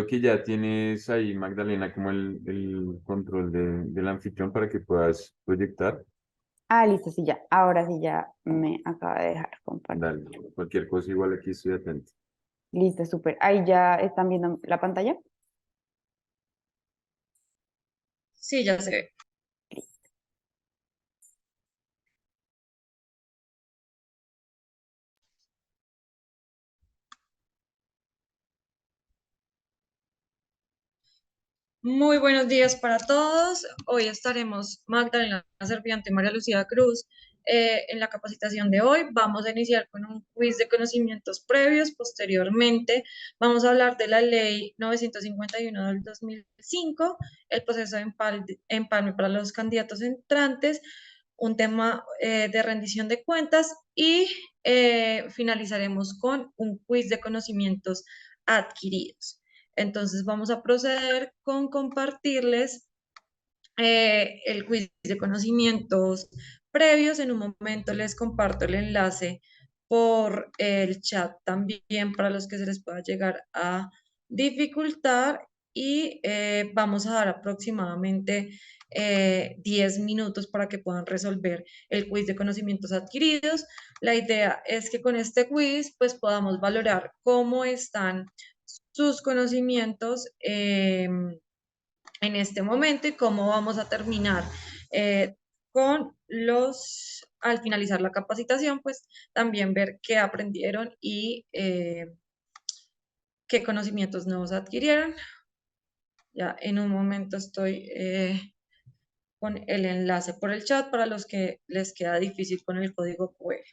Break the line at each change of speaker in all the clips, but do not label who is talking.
veo que ya tienes ahí, Magdalena, como el control del anfitrión para que puedas proyectar.
Ah, listo, sí, ya. Ahora sí ya me acaba de dejar compartir.
Dale, cualquier cosa igual aquí estoy atento.
Listo, súper. Ahí ya están viendo la pantalla.
Sí, ya se ve. Muy buenos días para todos. Hoy estaremos Magdalena Serviante y María Lucía Cruz en la capacitación de hoy. Vamos a iniciar con un quiz de conocimientos previos. Posteriormente, vamos a hablar de la Ley 951 del 2005, el proceso de empalme para los candidatos entrantes, un tema de rendición de cuentas y finalizaremos con un quiz de conocimientos adquiridos. Entonces vamos a proceder con compartirles el quiz de conocimientos previos. En un momento les comparto el enlace por el chat también para los que se les pueda llegar a dificultar y vamos a dar aproximadamente 10 minutos para que puedan resolver el quiz de conocimientos adquiridos. La idea es que con este quiz pues podamos valorar cómo están sus conocimientos en este momento y cómo vamos a terminar con al finalizar la capacitación, pues también ver qué aprendieron y qué conocimientos nuevos adquirieron. Ya en un momento estoy con el enlace por el chat para los que les queda difícil con el código QR.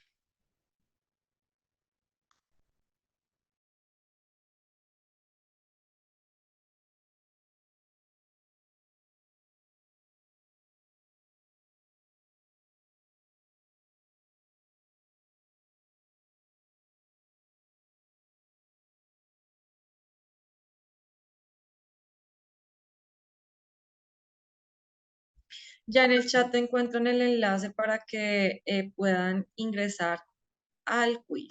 Ya en el chat encuentran el enlace para que puedan ingresar al quiz.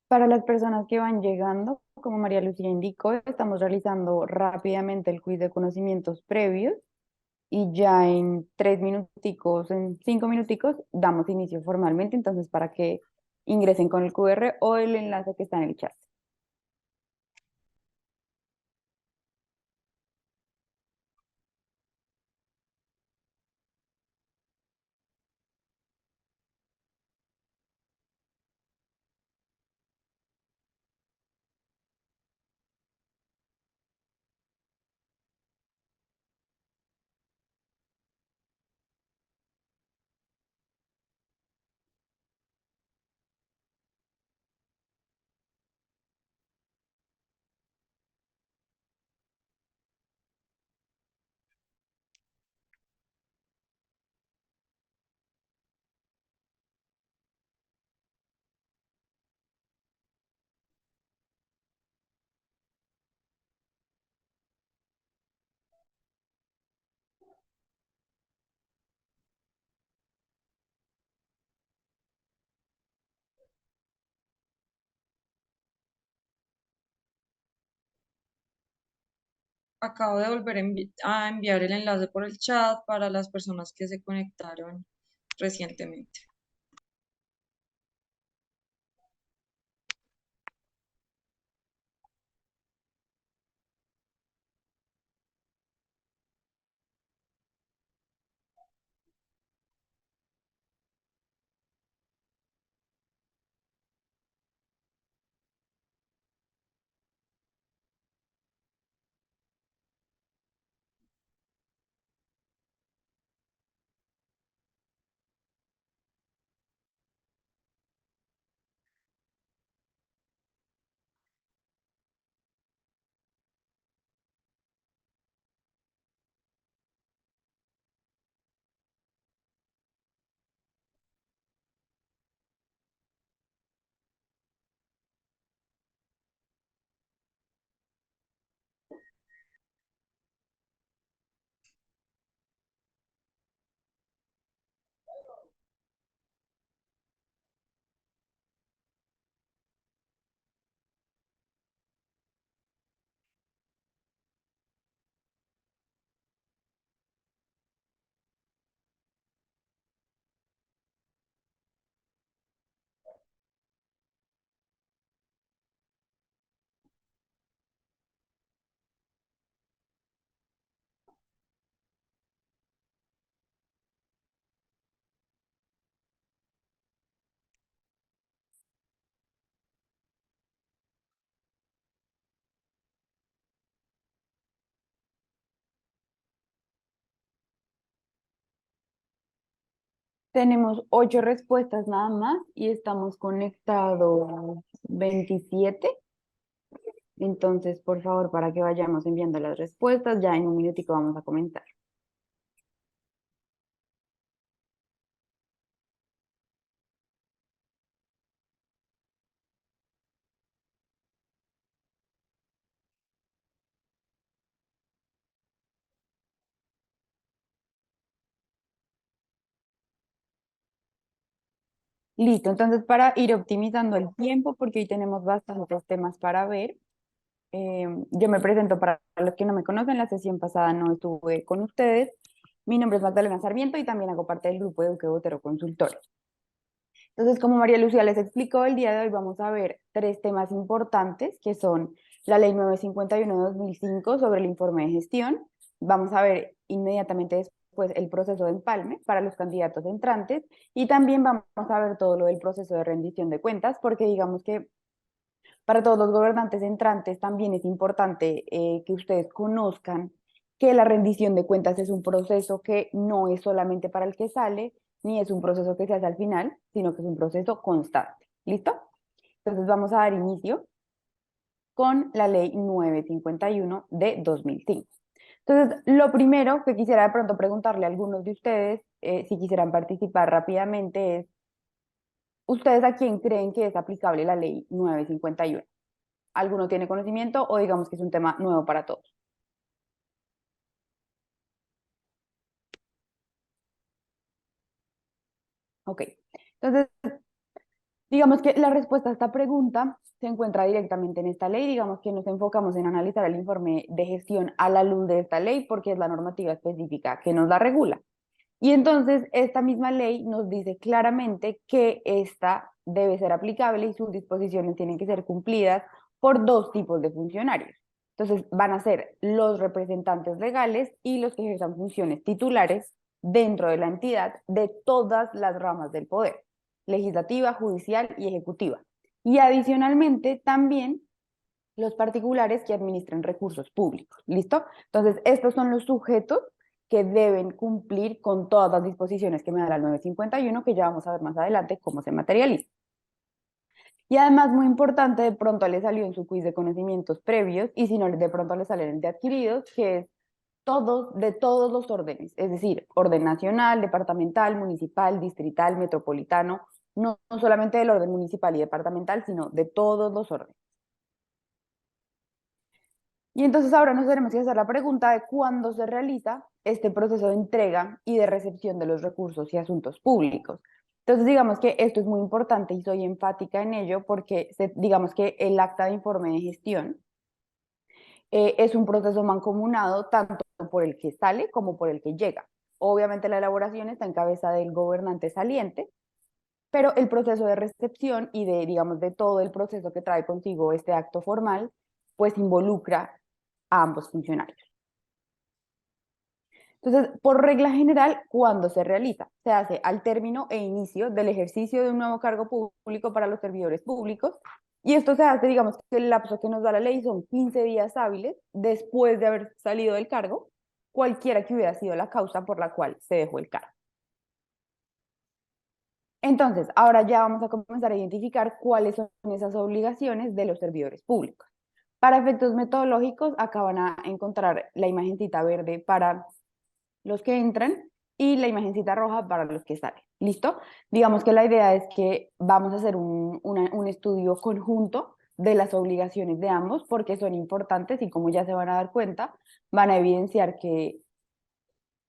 Para las personas que van llegando, como María Lucía indicó, estamos realizando rápidamente el quiz de conocimientos previos y ya en 3 minuticos, en 5 minuticos, damos inicio formalmente, entonces para que ingresen con el QR o el enlace que está en el chat.
Acabo de volver a enviar el enlace por el chat para las personas que se conectaron recientemente.
Tenemos 8 respuestas nada más y estamos conectados 27. Entonces, por favor, para que vayamos enviando las respuestas, ya en un minutico vamos a comenzar. Listo, entonces para ir optimizando el tiempo, porque hoy tenemos bastantes temas para ver, yo me presento para los que no me conocen, la sesión pasada no estuve con ustedes. Mi nombre es Magdalena Sarmiento y también hago parte del grupo de Duque Botero Consultores. Entonces, como María Lucía les explicó, el día de hoy vamos a ver 3 temas importantes, que son la Ley 951 de 2005 sobre el informe de gestión. Vamos a ver inmediatamente después el proceso de empalme para los candidatos entrantes y también vamos a ver todo lo del proceso de rendición de cuentas, porque digamos que para todos los gobernantes entrantes también es importante que ustedes conozcan que la rendición de cuentas es un proceso que no es solamente para el que sale, ni es un proceso que se hace al final, sino que es un proceso constante. ¿Listo? Entonces vamos a dar inicio con la ley 951 de 2005. Entonces, lo primero que quisiera de pronto preguntarle a algunos de ustedes, si quisieran participar rápidamente, es, ¿ustedes a quién creen que es aplicable la ley 951? ¿Alguno tiene conocimiento o digamos que es un tema nuevo para todos? Ok. Entonces, Digamos que la respuesta a esta pregunta se encuentra directamente en esta ley. Digamos que nos enfocamos en analizar el informe de gestión a la luz de esta ley porque es la normativa específica que nos la regula. Y entonces esta misma ley nos dice claramente que esta debe ser aplicable y sus disposiciones tienen que ser cumplidas por dos tipos de funcionarios. Entonces van a ser los representantes legales y los que ejerzan funciones titulares dentro de la entidad de todas las ramas del poder, legislativa, judicial y ejecutiva. Y adicionalmente también los particulares que administran recursos públicos. ¿Listo? Entonces estos son los sujetos que deben cumplir con todas las disposiciones que me da la 951, que ya vamos a ver más adelante cómo se materializa. Y además, muy importante, de pronto le salió en su quiz de conocimientos previos, y si no, de pronto le sale en el de adquiridos, que es de todos los órdenes, es decir, orden nacional, departamental, municipal, distrital, metropolitano, no solamente del orden municipal y departamental, sino de todos los órdenes. Y entonces ahora nos tenemos que hacer la pregunta de cuándo se realiza este proceso de entrega y de recepción de los recursos y asuntos públicos. Entonces digamos que esto es muy importante y soy enfática en ello porque digamos que el acta de informe de gestión es un proceso mancomunado tanto por el que sale como por el que llega. Obviamente la elaboración está en cabeza del gobernante saliente, pero el proceso de recepción y de, digamos, de todo el proceso que trae consigo este acto formal, pues involucra a ambos funcionarios. Entonces, por regla general, ¿cuándo se realiza? Se hace al término e inicio del ejercicio de un nuevo cargo público para los servidores públicos, y esto se hace, digamos, que el lapso que nos da la ley son 15 días hábiles después de haber salido del cargo, cualquiera que hubiera sido la causa por la cual se dejó el cargo. Entonces, ahora ya vamos a comenzar a identificar cuáles son esas obligaciones de los servidores públicos. Para efectos metodológicos, acá van a encontrar la imagencita verde para los que entran y la imagencita roja para los que salen. ¿Listo? Digamos que la idea es que vamos a hacer un estudio conjunto de las obligaciones de ambos porque son importantes y como ya se van a dar cuenta, van a evidenciar que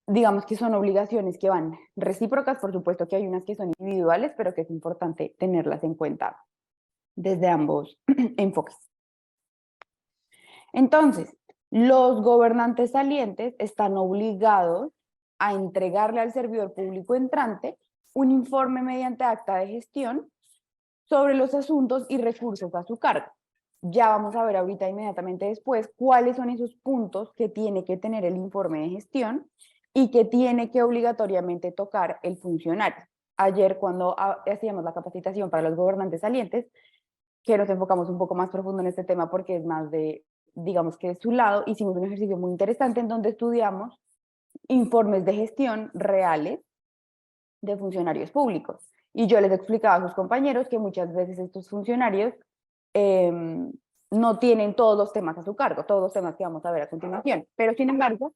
digamos que son obligaciones que van recíprocas, por supuesto que hay unas que son individuales, pero que es importante tenerlas en cuenta desde ambos enfoques. Entonces, los gobernantes salientes están obligados a entregarle al servidor público entrante un informe mediante acta de gestión sobre los asuntos y recursos a su cargo. Ya vamos a ver ahorita inmediatamente después cuáles son esos puntos que tiene que tener el informe de gestión y que tiene que obligatoriamente tocar el funcionario. Ayer cuando hacíamos la capacitación para los gobernantes salientes, que nos enfocamos un poco más profundo en este tema porque es más de, digamos que de su lado, hicimos un ejercicio muy interesante en donde estudiamos informes de gestión reales de funcionarios públicos. Y yo les explicaba a sus compañeros que muchas veces estos funcionarios no tienen todos los temas a su cargo, todos los temas que vamos a ver a continuación, pero sin embargo,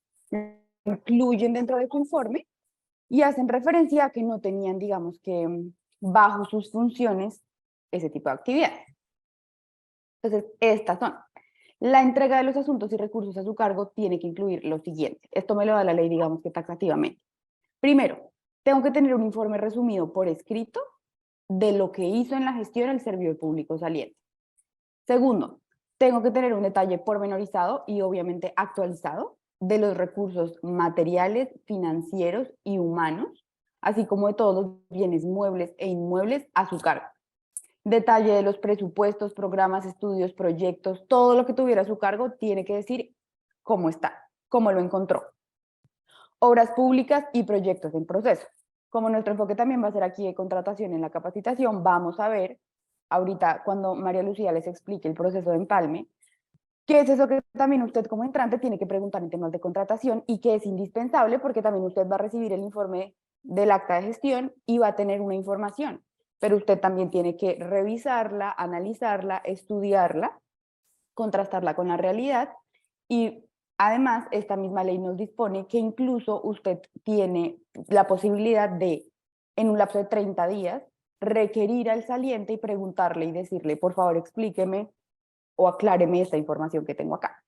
incluyen dentro de su informe y hacen referencia a que no tenían, digamos que, bajo sus funciones ese tipo de actividades. Entonces, estas son. La entrega de los asuntos y recursos a su cargo tiene que incluir lo siguiente. Esto me lo da la ley, digamos que taxativamente. Primero, tengo que tener un informe resumido por escrito de lo que hizo en la gestión el servidor público saliente. Segundo, tengo que tener un detalle pormenorizado y obviamente actualizado de los recursos materiales, financieros y humanos, así como de todos los bienes muebles e inmuebles a su cargo. Detalle de los presupuestos, programas, estudios, proyectos, todo lo que tuviera a su cargo tiene que decir cómo está, cómo lo encontró. Obras públicas y proyectos en proceso. Como nuestro enfoque también va a ser aquí de contratación en la capacitación, vamos a ver ahorita cuando María Lucía les explique el proceso de empalme, qué es eso que también usted como entrante tiene que preguntar en temas de contratación y que es indispensable porque también usted va a recibir el informe del acta de gestión y va a tener una información, pero usted también tiene que revisarla, analizarla, estudiarla, contrastarla con la realidad y además esta misma ley nos dispone que incluso usted tiene la posibilidad de, en un lapso de 30 días, requerir al saliente y preguntarle y decirle, por favor, explíqueme o acláreme esta información que tengo acá.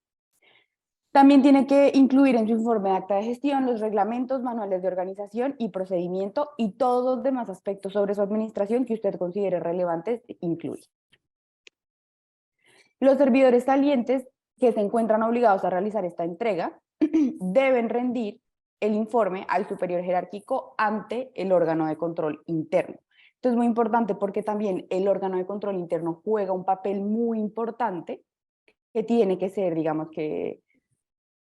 También tiene que incluir en su informe de acta de gestión los reglamentos, manuales de organización y procedimiento y todos los demás aspectos sobre su administración que usted considere relevantes incluir. Los servidores salientes que se encuentran obligados a realizar esta entrega deben rendir el informe al superior jerárquico ante el órgano de control interno. Esto es muy importante porque también el órgano de control interno juega un papel muy importante que tiene que ser, digamos que,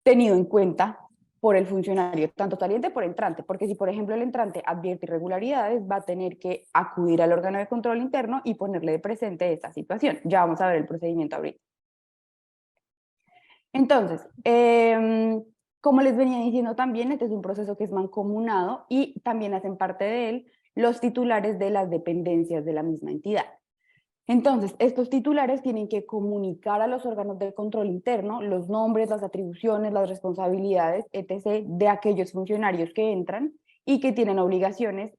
tenido en cuenta por el funcionario, tanto saliente por entrante, porque si por ejemplo el entrante advierte irregularidades, va a tener que acudir al órgano de control interno y ponerle de presente esta situación. Ya vamos a ver el procedimiento ahorita. Entonces, como les venía diciendo también, este es un proceso que es mancomunado y también hacen parte de él los titulares de las dependencias de la misma entidad. Entonces, estos titulares tienen que comunicar a los órganos de control interno los nombres, las atribuciones, las responsabilidades, etc., de aquellos funcionarios que entran y que tienen obligaciones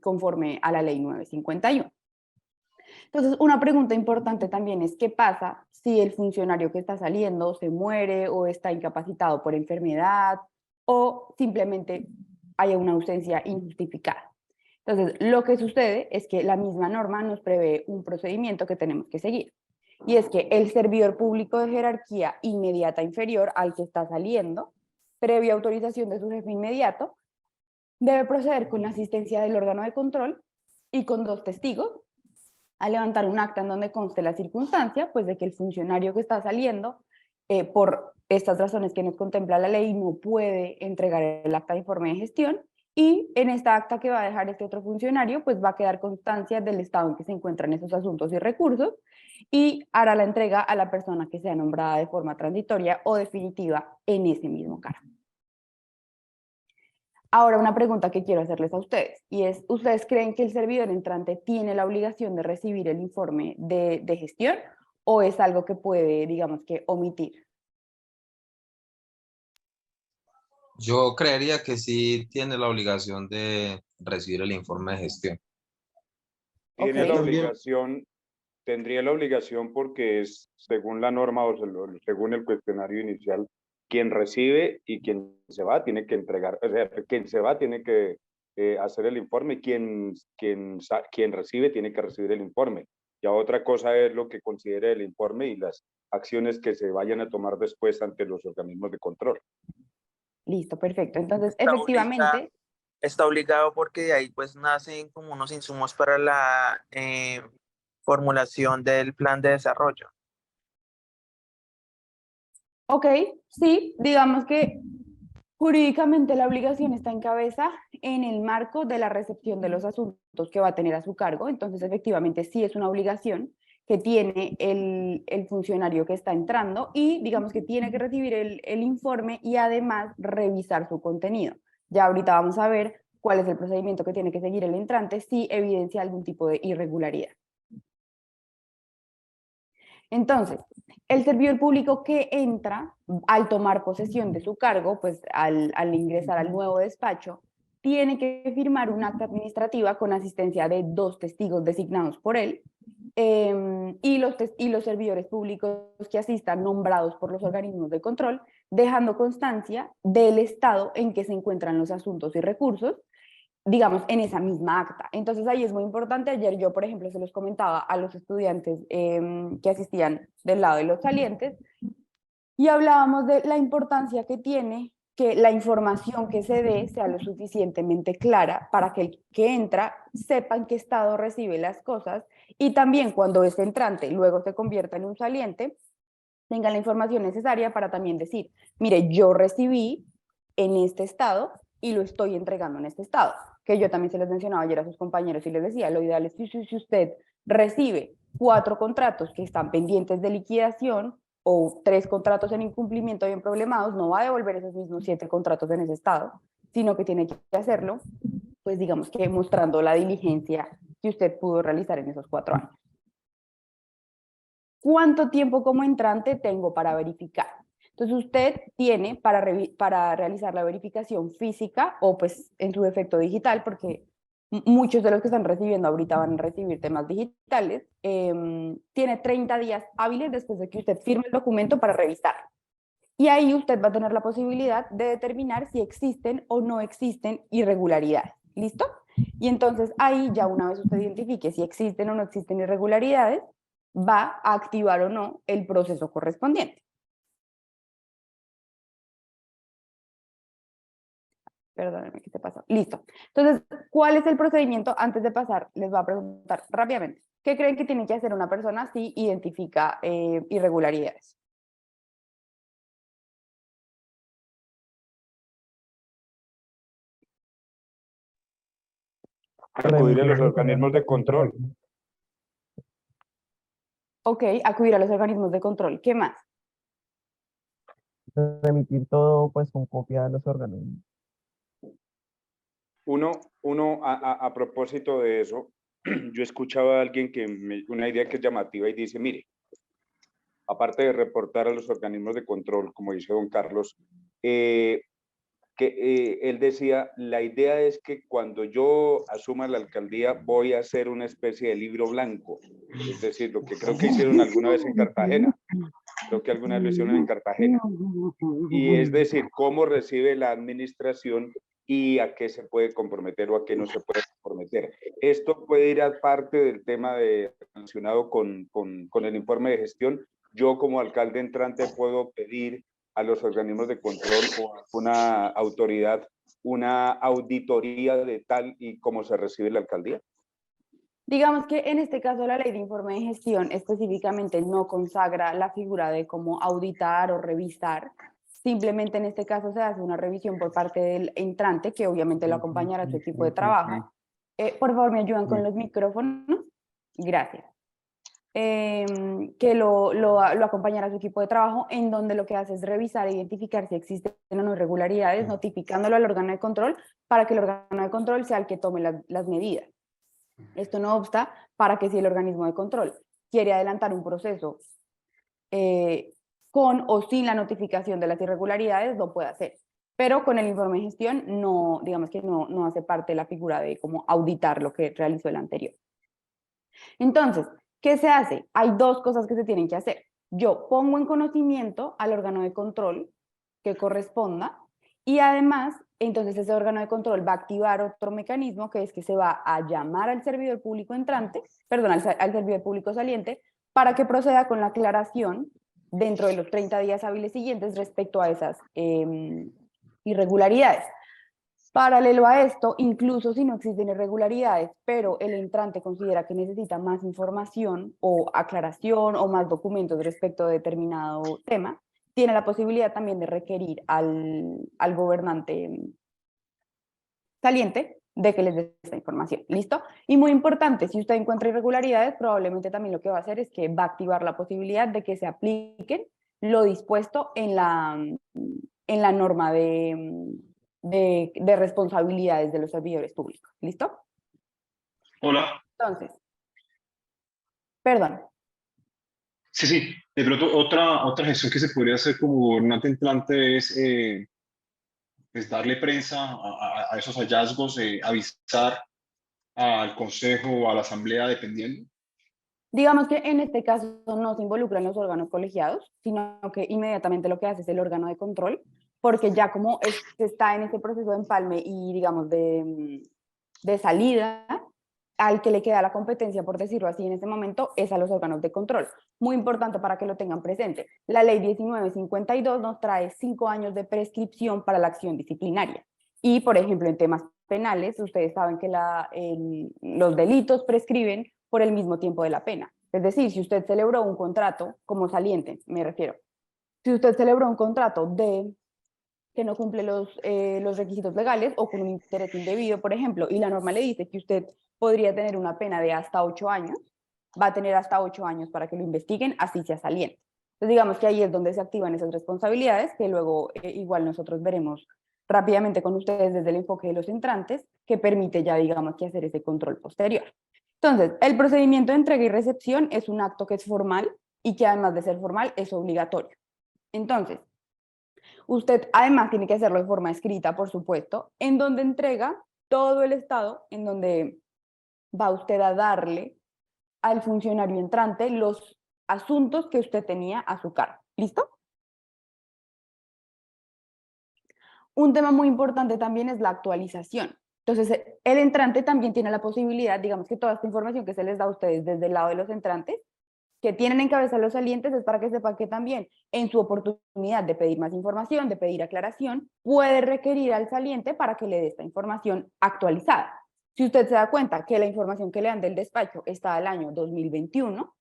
conforme a la ley 951. Entonces, una pregunta importante también es, ¿qué pasa si el funcionario que está saliendo se muere o está incapacitado por enfermedad o simplemente haya una ausencia injustificada? Entonces, lo que sucede es que la misma norma nos prevé un procedimiento que tenemos que seguir. Y es que el servidor público de jerarquía inmediata inferior al que está saliendo, previa autorización de su jefe inmediato, debe proceder con la asistencia del órgano de control y con 2 testigos a levantar un acta en donde conste la circunstancia, pues de que el funcionario que está saliendo, por estas razones que nos contempla la ley, no puede entregar el acta de informe de gestión, y en esta acta que va a dejar este otro funcionario, pues va a quedar constancia del estado en que se encuentran esos asuntos y recursos, y hará la entrega a la persona que sea nombrada de forma transitoria o definitiva en ese mismo cargo. Ahora, una pregunta que quiero hacerles a ustedes, y es, ¿ustedes creen que el servidor entrante tiene la obligación de recibir el informe de gestión o es algo que puede, digamos que, omitir?
Yo creería que sí tiene la obligación de recibir el informe de gestión.
Tiene
Ok.
la obligación, tendría la obligación porque es según la norma o según el cuestionario inicial, quien recibe y quien se va tiene que entregar, o sea, quien se va tiene que hacer el informe, quien recibe tiene que recibir el informe. Ya otra cosa es lo que considere el informe y las acciones que se vayan a tomar después ante los organismos de control.
Listo, perfecto. Entonces,
Está
efectivamente,
Está obligado porque de ahí pues nacen como unos insumos para la formulación del plan de desarrollo.
ok, sí, digamos que jurídicamente la obligación está en cabeza en el marco de la recepción de los asuntos que va a tener a su cargo, entonces efectivamente sí es una obligación que tiene el funcionario que está entrando y digamos que tiene que recibir el informe y además revisar su contenido. Ya ahorita vamos a ver cuál es el procedimiento que tiene que seguir el entrante si evidencia algún tipo de irregularidad. Entonces, el servidor público que entra al tomar posesión de su cargo, pues al ingresar al nuevo despacho, tiene que firmar un acta administrativa con asistencia de 2 testigos designados por él y los servidores públicos que asistan nombrados por los organismos de control, dejando constancia del estado en que se encuentran los asuntos y recursos, digamos, en esa misma acta. Entonces ahí es muy importante. Ayer yo, por ejemplo, se los comentaba a los estudiantes que asistían del lado de los salientes y hablábamos de la importancia que tiene que la información que se dé sea lo suficientemente clara para que el que entra sepa en qué estado recibe las cosas y también cuando ese entrante luego se convierta en un saliente, tenga la información necesaria para también decir, mire, yo recibí en este estado y lo estoy entregando en este estado. Que yo también se les mencionaba ayer a sus compañeros y les decía, lo ideal es que si usted recibe 4 contratos que están pendientes de liquidación o 3 contratos en incumplimiento y en problemados, no va a devolver esos mismos 7 contratos en ese estado, sino que tiene que hacerlo, pues digamos que mostrando la diligencia que usted pudo realizar en esos 4 años. ¿Cuánto tiempo como entrante tengo para verificar? Entonces usted tiene para realizar la verificación física o pues en su defecto digital, porque muchos de los que están recibiendo ahorita van a recibir temas digitales, tiene 30 días hábiles después de que usted firme el documento para revisar. Y ahí usted va a tener la posibilidad de determinar si existen o no existen irregularidades. ¿Listo? Y entonces ahí ya una vez usted identifique si existen o no existen irregularidades, va a activar o no el proceso correspondiente. Perdónenme, ¿qué te pasó? Listo. Entonces, ¿cuál es el procedimiento? Antes de pasar, les voy a preguntar rápidamente. ¿Qué creen que tiene que hacer una persona si identifica irregularidades?
Acudir a los organismos de control.
Ok, acudir a los organismos de control. ¿Qué más?
Remitir todo pues con copia de los organismos.
A propósito de eso, yo escuchaba a alguien una idea que es llamativa y dice, mire, aparte de reportar a los organismos de control, como dice don Carlos, él decía, la idea es que cuando yo asuma la alcaldía voy a hacer una especie de libro blanco, es decir, lo que creo que hicieron alguna vez en Cartagena, creo que alguna vez lo hicieron en Cartagena, y es decir, cómo recibe la administración y a qué se puede comprometer o a qué no se puede comprometer. Esto puede ir a parte del tema relacionado con el informe de gestión. Yo como alcalde entrante puedo pedir a los organismos de control o a una autoridad una auditoría de tal y cómo se recibe la alcaldía.
Digamos que en este caso la ley de informe de gestión específicamente no consagra la figura de cómo auditar o revisar. Simplemente en este caso se hace una revisión por parte del entrante, que obviamente lo acompañará a su equipo de trabajo. Por favor, ¿me ayudan con los micrófonos? Gracias. Que lo acompañará a su equipo de trabajo, en donde lo que hace es revisar e identificar si existen o no irregularidades, notificándolo al órgano de control para que el órgano de control sea el que tome las medidas. Esto no obsta para que si el organismo de control quiere adelantar un proceso con o sin la notificación de las irregularidades, lo puede hacer. Pero con el informe de gestión, no, digamos que no hace parte de la figura de cómo auditar lo que realizó el anterior. Entonces, ¿qué se hace? Hay dos cosas que se tienen que hacer. Yo pongo en conocimiento al órgano de control que corresponda y además, entonces ese órgano de control va a activar otro mecanismo que es que se va a llamar al servidor público entrante, perdón, al servidor público saliente, para que proceda con la aclaración dentro de los 30 días hábiles siguientes respecto a esas irregularidades. Paralelo a esto, incluso si no existen irregularidades, pero el entrante considera que necesita más información o aclaración o más documentos respecto de determinado tema, tiene la posibilidad también de requerir al gobernante saliente de que les dé esta información. ¿Listo? Y muy importante, si usted encuentra irregularidades, probablemente también lo que va a hacer es que va a activar la posibilidad de que se apliquen lo dispuesto en la norma de responsabilidades de los servidores públicos. ¿Listo?
Hola.
Entonces, perdón.
Sí. De pronto, otra gestión que se podría hacer como gobernante entrante es pues darle prensa a esos hallazgos, avisar al consejo o a la asamblea, dependiendo.
Digamos que en este caso no se involucran los órganos colegiados, sino que inmediatamente lo que hace es el órgano de control, porque ya como está en ese proceso de empalme y digamos de salida, al que le queda la competencia, por decirlo así, en este momento, es a los órganos de control. Muy importante para que lo tengan presente. La ley 1952 nos trae 5 años de prescripción para la acción disciplinaria. Y, por ejemplo, en temas penales, ustedes saben que los delitos prescriben por el mismo tiempo de la pena. Es decir, si usted celebró un contrato, como saliente, me refiero, si usted celebró un contrato que no cumple los requisitos legales o con un interés indebido, por ejemplo, y la norma le dice que usted podría tener una pena de hasta 8 años, va a tener hasta 8 años para que lo investiguen, así sea saliente. Entonces, digamos que ahí es donde se activan esas responsabilidades, que luego igual nosotros veremos rápidamente con ustedes desde el enfoque de los entrantes, que permite ya, digamos, que hacer ese control posterior. Entonces, el procedimiento de entrega y recepción es un acto que es formal y que además de ser formal es obligatorio. Entonces, usted además tiene que hacerlo de forma escrita, por supuesto, en donde entrega todo el estado, en donde va usted a darle al funcionario entrante los asuntos que usted tenía a su cargo. ¿Listo? Un tema muy importante también es la actualización. Entonces, el entrante también tiene la posibilidad, digamos que toda esta información que se les da a ustedes desde el lado de los entrantes, que tienen en cabeza los salientes, es para que sepan que también en su oportunidad de pedir más información, de pedir aclaración, puede requerir al saliente para que le dé esta información actualizada. Si usted se da cuenta que la información que le dan del despacho está al año 2021,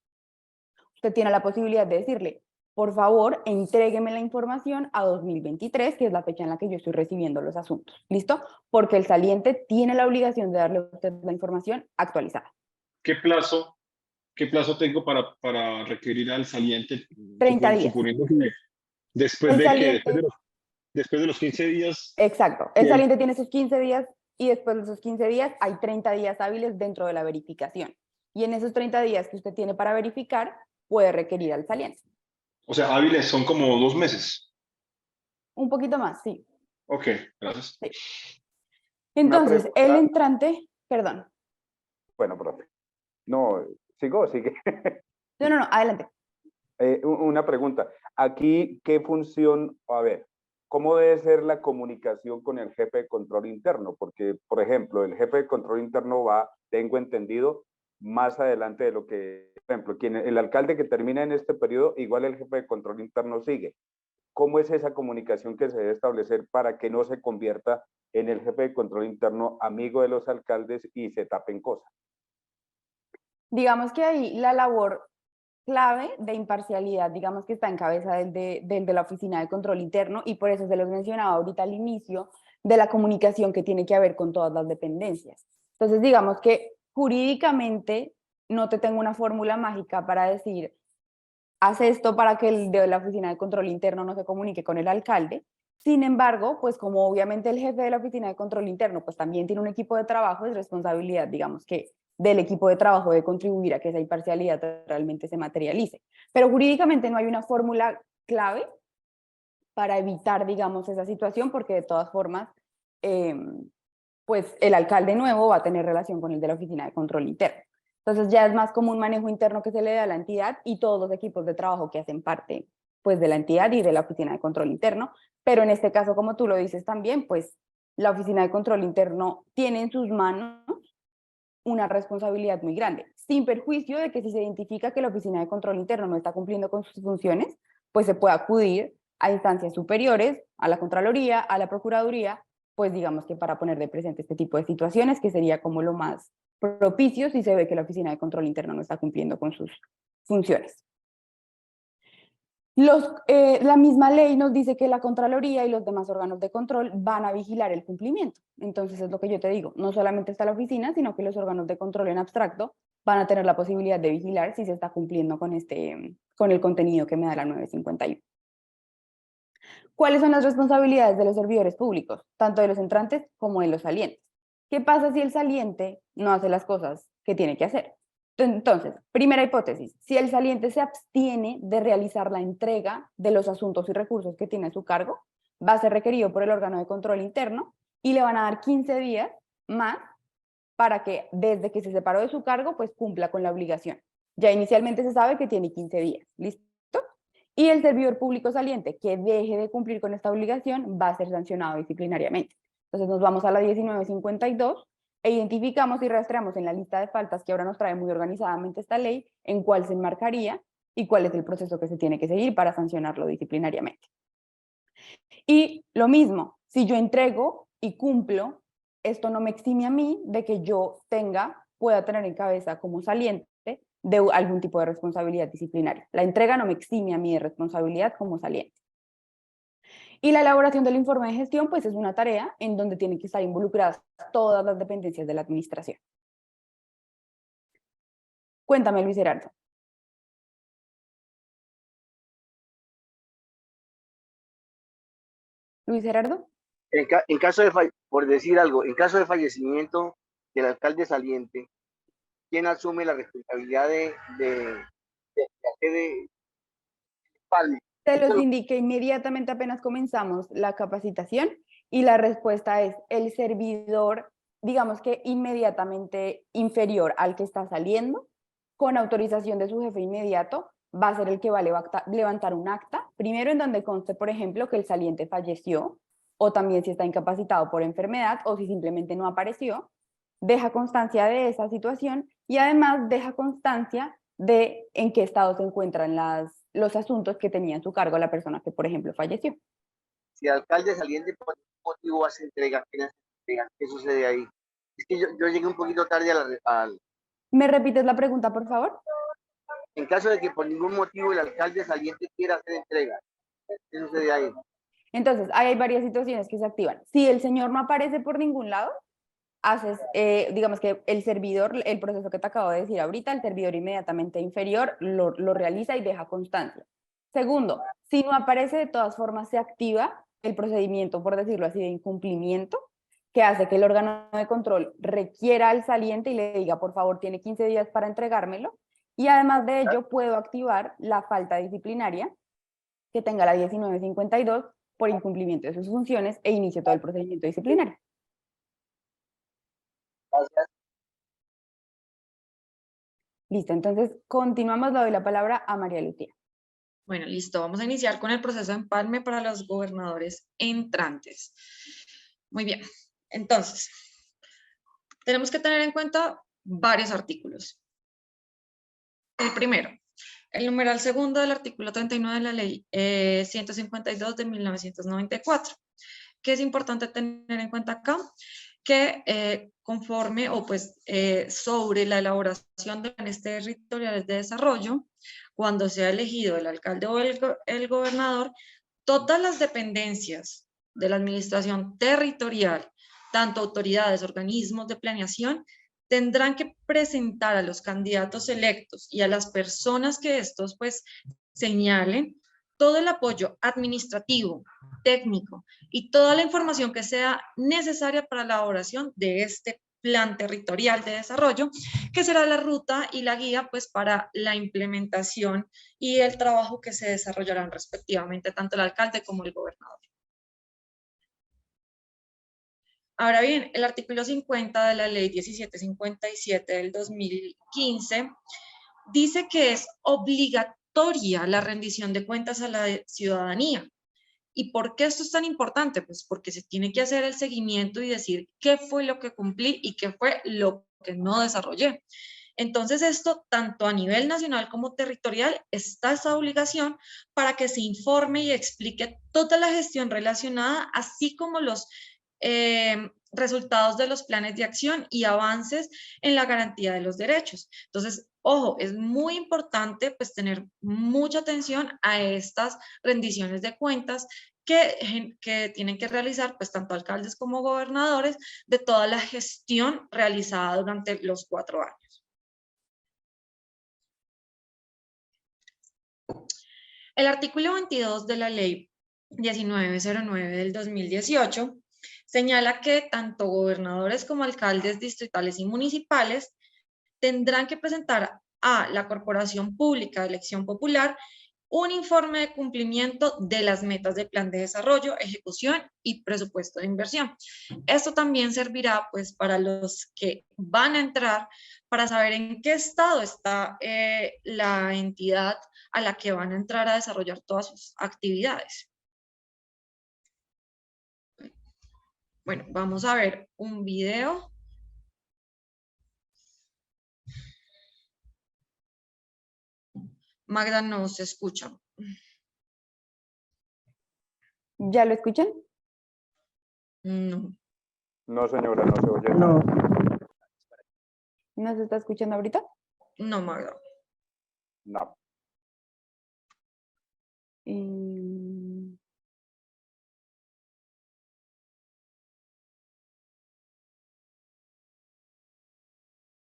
usted tiene la posibilidad de decirle, por favor, entrégueme la información a 2023, que es la fecha en la que yo estoy recibiendo los asuntos. ¿Listo? Porque el saliente tiene la obligación de darle a usted la información actualizada.
¿Qué plazo tengo para requerir al saliente?
30 días.
Suponiendo que después
El
de
saliente,
después de los 15 días.
exacto. El saliente tiene sus 15 días y después de esos 15 días hay 30 días hábiles dentro de la verificación. Y en esos 30 días que usted tiene para verificar, puede requerir al saliente.
O sea, hábiles son como 2 meses.
Un poquito más, sí.
Ok, gracias.
Sí. Entonces,
pregunta.
el entrante, perdón.
Bueno, profe. No, sigue.
No, adelante.
Una pregunta. Aquí, ¿qué función, a ver, cómo debe ser la comunicación con el jefe de control interno? Porque, por ejemplo, el jefe de control interno va, tengo entendido, más adelante de lo que, por ejemplo, el alcalde que termina en este periodo, igual el jefe de control interno sigue. ¿Cómo es esa comunicación que se debe establecer para que no se convierta en el jefe de control interno amigo de los alcaldes y se tapen cosas?
Digamos que ahí la labor clave de imparcialidad, digamos que está en cabeza del de la Oficina de Control Interno, y por eso se los mencionaba ahorita al inicio de la comunicación que tiene que haber con todas las dependencias. Entonces, digamos que jurídicamente no te tengo una fórmula mágica para decir, haz esto para que el de la Oficina de Control Interno no se comunique con el alcalde. Sin embargo, pues como obviamente el jefe de la Oficina de Control Interno pues también tiene un equipo de trabajo, es responsabilidad, digamos que del equipo de trabajo de contribuir a que esa imparcialidad realmente se materialice. Pero jurídicamente no hay una fórmula clave para evitar, digamos, esa situación, porque de todas formas, pues el alcalde nuevo va a tener relación con el de la Oficina de Control Interno. Entonces ya es más como un manejo interno que se le da a la entidad y todos los equipos de trabajo que hacen parte pues de la entidad y de la Oficina de Control Interno, pero en este caso, como tú lo dices también, pues la Oficina de Control Interno tiene en sus manos una responsabilidad muy grande, sin perjuicio de que si se identifica que la Oficina de Control Interno no está cumpliendo con sus funciones, pues se puede acudir a instancias superiores, a la Contraloría, a la Procuraduría, pues digamos que para poner de presente este tipo de situaciones, que sería como lo más propicio si se ve que la Oficina de Control Interno no está cumpliendo con sus funciones. La misma ley nos dice que la Contraloría y los demás órganos de control van a vigilar el cumplimiento. Entonces es lo que yo te digo, no solamente está la oficina, sino que los órganos de control en abstracto van a tener la posibilidad de vigilar si se está cumpliendo con el contenido que me da la 951. ¿Cuáles son las responsabilidades de los servidores públicos, tanto de los entrantes como de los salientes? ¿Qué pasa si el saliente no hace las cosas que tiene que hacer? Entonces, primera hipótesis, si el saliente se abstiene de realizar la entrega de los asuntos y recursos que tiene a su cargo, va a ser requerido por el órgano de control interno y le van a dar 15 días más para que desde que se separó de su cargo, pues cumpla con la obligación. Ya inicialmente se sabe que tiene 15 días, ¿listo? Y el servidor público saliente que deje de cumplir con esta obligación va a ser sancionado disciplinariamente. Entonces nos vamos a la 1952 e identificamos y rastreamos en la lista de faltas que ahora nos trae muy organizadamente esta ley, en cuál se enmarcaría y cuál es el proceso que se tiene que seguir para sancionarlo disciplinariamente. Y lo mismo, si yo entrego y cumplo, esto no me exime a mí de que yo pueda tener en cabeza como saliente de algún tipo de responsabilidad disciplinaria. La entrega no me exime a mí de responsabilidad como saliente. Y la elaboración del informe de gestión, pues es una tarea en donde tienen que estar involucradas todas las dependencias de la administración. Cuéntame, Luis Gerardo. Luis Gerardo.
En caso de, por decir algo, en caso de fallecimiento del alcalde saliente, ¿quién asume la responsabilidad de
Te los indiqué inmediatamente apenas comenzamos la capacitación y la respuesta es el servidor, digamos que inmediatamente inferior al que está saliendo, con autorización de su jefe inmediato, va a ser el que va a levantar un acta, primero en donde conste, por ejemplo, que el saliente falleció, o también si está incapacitado por enfermedad o si simplemente no apareció, deja constancia de esa situación y además deja constancia de en qué estado se encuentran los asuntos que tenía en su cargo la persona que, por ejemplo, falleció.
Si el alcalde saliente por ningún motivo hace entrega, ¿quién hace entrega? ¿Qué sucede ahí? Es que yo llegué un poquito tarde al...
¿Me repites la pregunta, por favor?
En caso de que por ningún motivo el alcalde saliente quiera hacer entrega, ¿qué sucede ahí?
Entonces, ahí hay varias situaciones que se activan. Si el señor no aparece por ningún lado, haces, digamos que el servidor, el proceso que te acabo de decir ahorita, el servidor inmediatamente inferior lo realiza y deja constancia. Segundo, si no aparece, de todas formas se activa el procedimiento, por decirlo así, de incumplimiento, que hace que el órgano de control requiera al saliente y le diga, por favor, tiene 15 días para entregármelo. Y además de ello, puedo activar la falta disciplinaria que tenga la 1952 por incumplimiento de sus funciones e inicio todo el procedimiento disciplinario.
Gracias.
Listo, entonces continuamos, le doy la palabra a María Lucía.
Bueno, listo. Vamos a iniciar con el proceso de empalme para los gobernadores entrantes. Muy bien. Entonces, tenemos que tener en cuenta varios artículos. El primero, el numeral segundo del artículo 39 de la ley 152 de 1994. ¿Qué es importante tener en cuenta acá? Que conforme o pues sobre la elaboración de planes territoriales de desarrollo, cuando sea elegido el alcalde o el gobernador, todas las dependencias de la administración territorial, tanto autoridades, organismos de planeación, tendrán que presentar a los candidatos electos y a las personas que estos pues señalen todo el apoyo administrativo, técnico y toda la información que sea necesaria para la elaboración de este plan territorial de desarrollo, que será la ruta y la guía pues para la implementación y el trabajo que se desarrollarán respectivamente tanto el alcalde como el gobernador. Ahora bien, el artículo 50 de la ley 1757 del 2015 dice que es obligatoria la rendición de cuentas a la ciudadanía. ¿Y por qué esto es tan importante? Pues porque se tiene que hacer el seguimiento y decir qué fue lo que cumplí y qué fue lo que no desarrollé. Entonces esto, tanto a nivel nacional como territorial, está esa obligación para que se informe y explique toda la gestión relacionada, así como los resultados de los planes de acción y avances en la garantía de los derechos. Entonces, ojo, es muy importante pues tener mucha atención a estas rendiciones de cuentas que tienen que realizar pues tanto alcaldes como gobernadores de toda la gestión realizada durante los 4 años. El artículo 22 de la ley 1909 del 2018 señala que tanto gobernadores como alcaldes distritales y municipales tendrán que presentar a la Corporación Pública de Elección Popular un informe de cumplimiento de las metas del plan de desarrollo, ejecución y presupuesto de inversión. Esto también servirá pues para los que van a entrar para saber en qué estado está la entidad a la que van a entrar a desarrollar todas sus actividades. Bueno, vamos a ver un video. Magda, no se escucha.
¿Ya lo escuchan?
No.
No, señora, no se oye
No.
nada.
¿No se está escuchando ahorita?
No, Magda.
No.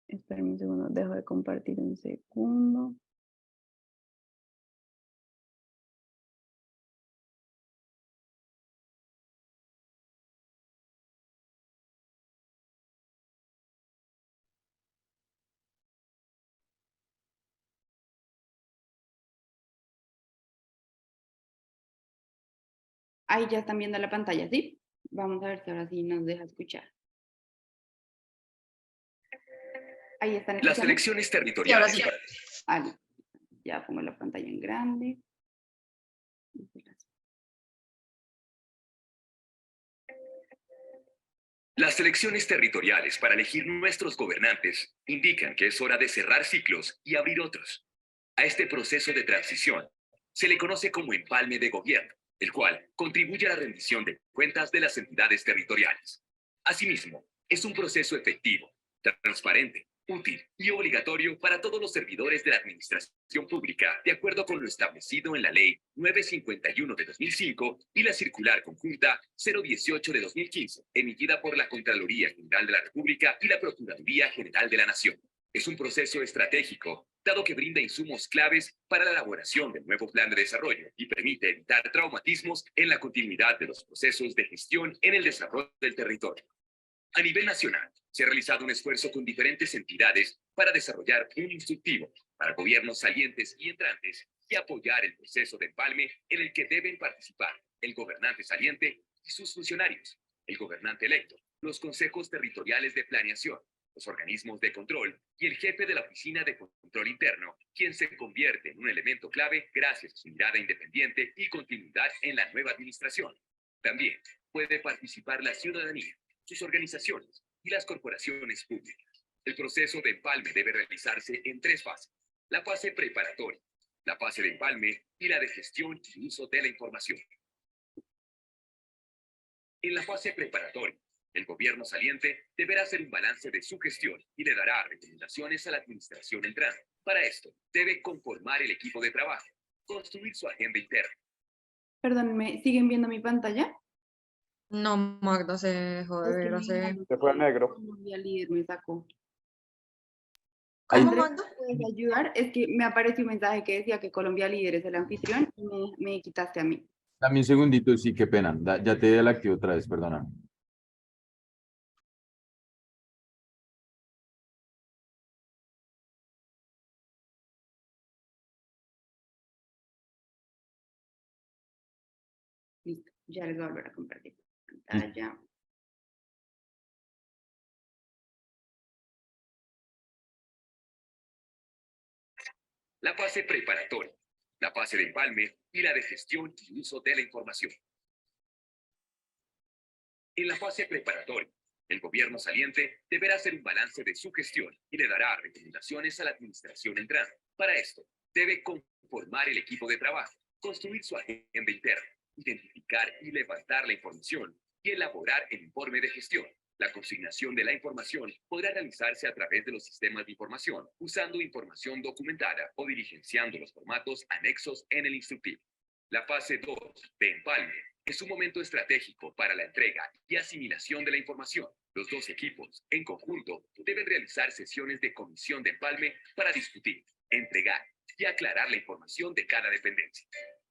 Espérenme un segundo, dejo de compartir un segundo. Ahí ya están viendo la pantalla, ¿sí? Vamos a ver si ahora sí nos deja escuchar. Ahí están escuchando.
Las elecciones territoriales.
Sí, ahora sí.
Ah, ya pongo la pantalla en grande.
Las elecciones territoriales para elegir nuestros gobernantes indican que es hora de cerrar ciclos y abrir otros. A este proceso de transición se le conoce como empalme de gobierno, el cual contribuye a la rendición de cuentas de las entidades territoriales. Asimismo, es un proceso efectivo, transparente, útil y obligatorio para todos los servidores de la administración pública, de acuerdo con lo establecido en la Ley 951 de 2005 y la Circular Conjunta 018 de 2015, emitida por la Contraloría General de la República y la Procuraduría General de la Nación. Es un proceso estratégico, dado que brinda insumos claves para la elaboración del nuevo plan de desarrollo y permite evitar traumatismos en la continuidad de los procesos de gestión en el desarrollo del territorio. A nivel nacional, se ha realizado un esfuerzo con diferentes entidades para desarrollar un instructivo para gobiernos salientes y entrantes y apoyar el proceso de empalme en el que deben participar el gobernante saliente y sus funcionarios, el gobernante electo, los consejos territoriales de planeación, los organismos de control y el jefe de la Oficina de Control Interno, quien se convierte en un elemento clave gracias a su mirada independiente y continuidad en la nueva administración. También puede participar la ciudadanía, sus organizaciones y las corporaciones públicas. El proceso de empalme debe realizarse en 3 fases: la fase preparatoria, la fase de empalme y la de gestión y uso de la información. En la fase preparatoria, el gobierno saliente deberá hacer un balance de su gestión y le dará recomendaciones a la administración entrante. Para esto, debe conformar el equipo de trabajo, construir su agenda interna.
Perdón, ¿me siguen viendo mi pantalla?
No, Magda, se dejó de
Es que
ver
me
hace...
mandaron
Se fue a negro.
Colombia Líder, me sacó.
Ahí-
¿Cómo,
Andrés,
Magda?
¿puedes ayudar? Es que me apareció un mensaje que decía que Colombia Líder es el anfitrión y me quitaste a mí.
Dame un segundito, sí, qué pena. Ya te di el activo otra vez, perdona.
Listo, ya les voy a volver a compartir pantalla.
La fase preparatoria, la fase de empalme y la de gestión y uso de la información. En la fase preparatoria, el gobierno saliente deberá hacer un balance de su gestión y le dará recomendaciones a la administración entrante. Para esto, debe conformar el equipo de trabajo, construir su agenda interna, identificar y levantar la información y elaborar el informe de gestión. La consignación de la información podrá realizarse a través de los sistemas de información, usando información documentada o diligenciando los formatos anexos en el instructivo. La fase 2 de empalme es un momento estratégico para la entrega y asimilación de la información. Los 2 equipos, en conjunto, deben realizar sesiones de comisión de empalme para discutir, entregar y aclarar la información de cada dependencia.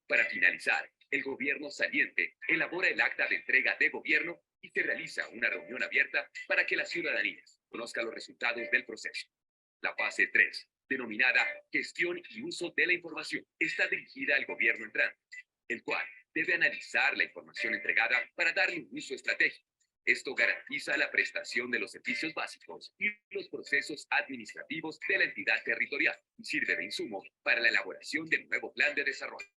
Para finalizar, el gobierno saliente elabora el acta de entrega de gobierno y se realiza una reunión abierta para que la ciudadanía conozca los resultados del proceso. La fase 3, denominada gestión y uso de la información, está dirigida al gobierno entrante, el cual debe analizar la información entregada para darle un uso estratégico. Esto garantiza la prestación de los servicios básicos y los procesos administrativos de la entidad territorial y sirve de insumo para la elaboración del nuevo plan de desarrollo.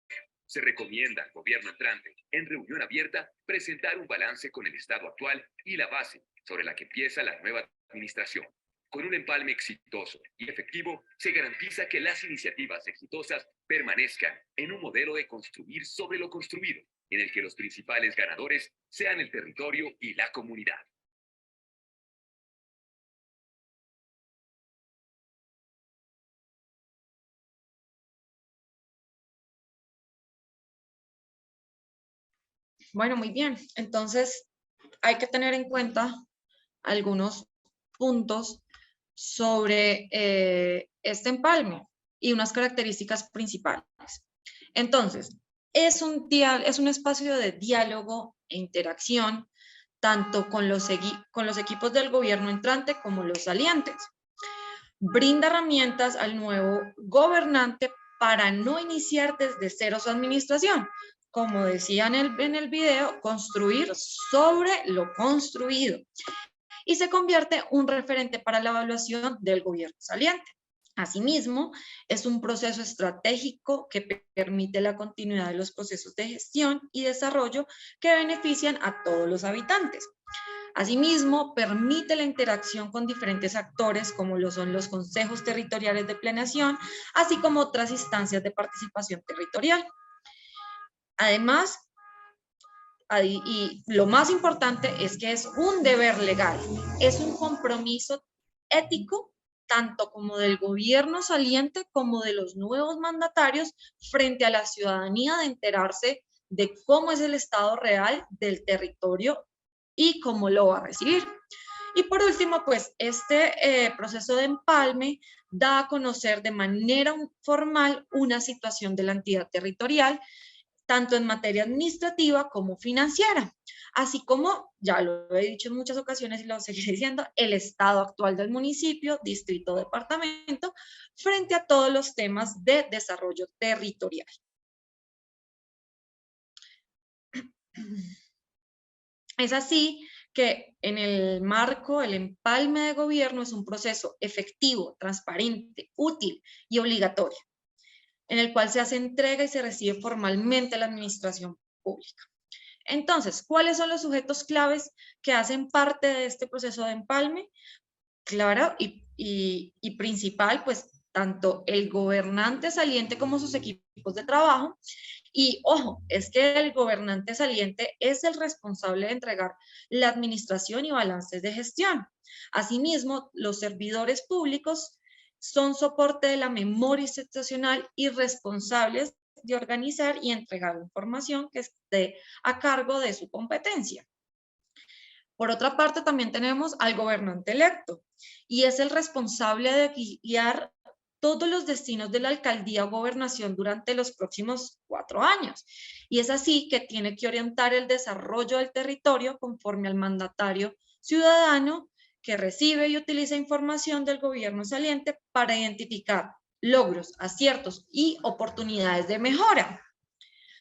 Se recomienda al gobierno entrante, en reunión abierta, presentar un balance con el estado actual y la base sobre la que empieza la nueva administración. Con un empalme exitoso y efectivo, se garantiza que las iniciativas exitosas permanezcan en un modelo de construir sobre lo construido, en el que los principales ganadores sean el territorio y la comunidad.
Bueno, muy bien. Entonces, hay que tener en cuenta algunos puntos sobre este empalme y unas características principales. Entonces, es un espacio de diálogo e interacción tanto con los equipos del gobierno entrante como los salientes. Brinda herramientas al nuevo gobernante para no iniciar desde cero su administración. Como decía en el video, construir sobre lo construido. Y se convierte en un referente para la evaluación del gobierno saliente. Asimismo, es un proceso estratégico que permite la continuidad de los procesos de gestión y desarrollo que benefician a todos los habitantes. Asimismo, permite la interacción con diferentes actores, como lo son los consejos territoriales de planeación, así como otras instancias de participación territorial. Además, y lo más importante es que es un deber legal, es un compromiso ético, tanto como del gobierno saliente como de los nuevos mandatarios frente a la ciudadanía, de enterarse de cómo es el estado real del territorio y cómo lo va a recibir. Y por último, pues este proceso de empalme da a conocer de manera formal una situación de la entidad territorial, tanto en materia administrativa como financiera, así como, ya lo he dicho en muchas ocasiones y lo seguiré diciendo, el estado actual del municipio, distrito, departamento, frente a todos los temas de desarrollo territorial. Es así que en el marco, el empalme de gobierno es un proceso efectivo, transparente, útil y obligatorio, en el cual se hace entrega y se recibe formalmente la administración pública. Entonces, ¿cuáles son los sujetos claves que hacen parte de este proceso de empalme? Claro, y principal, pues tanto el gobernante saliente como sus equipos de trabajo. Y ojo, es que el gobernante saliente es el responsable de entregar la administración y balances de gestión. Asimismo, los servidores públicos son soporte de la memoria institucional y responsables de organizar y entregar información que esté a cargo de su competencia. Por otra parte, también tenemos al gobernante electo, y es el responsable de guiar todos los destinos de la alcaldía o gobernación durante los próximos 4 años. Y es así que tiene que orientar el desarrollo del territorio conforme al mandatario ciudadano, que recibe y utiliza información del gobierno saliente para identificar logros, aciertos y oportunidades de mejora.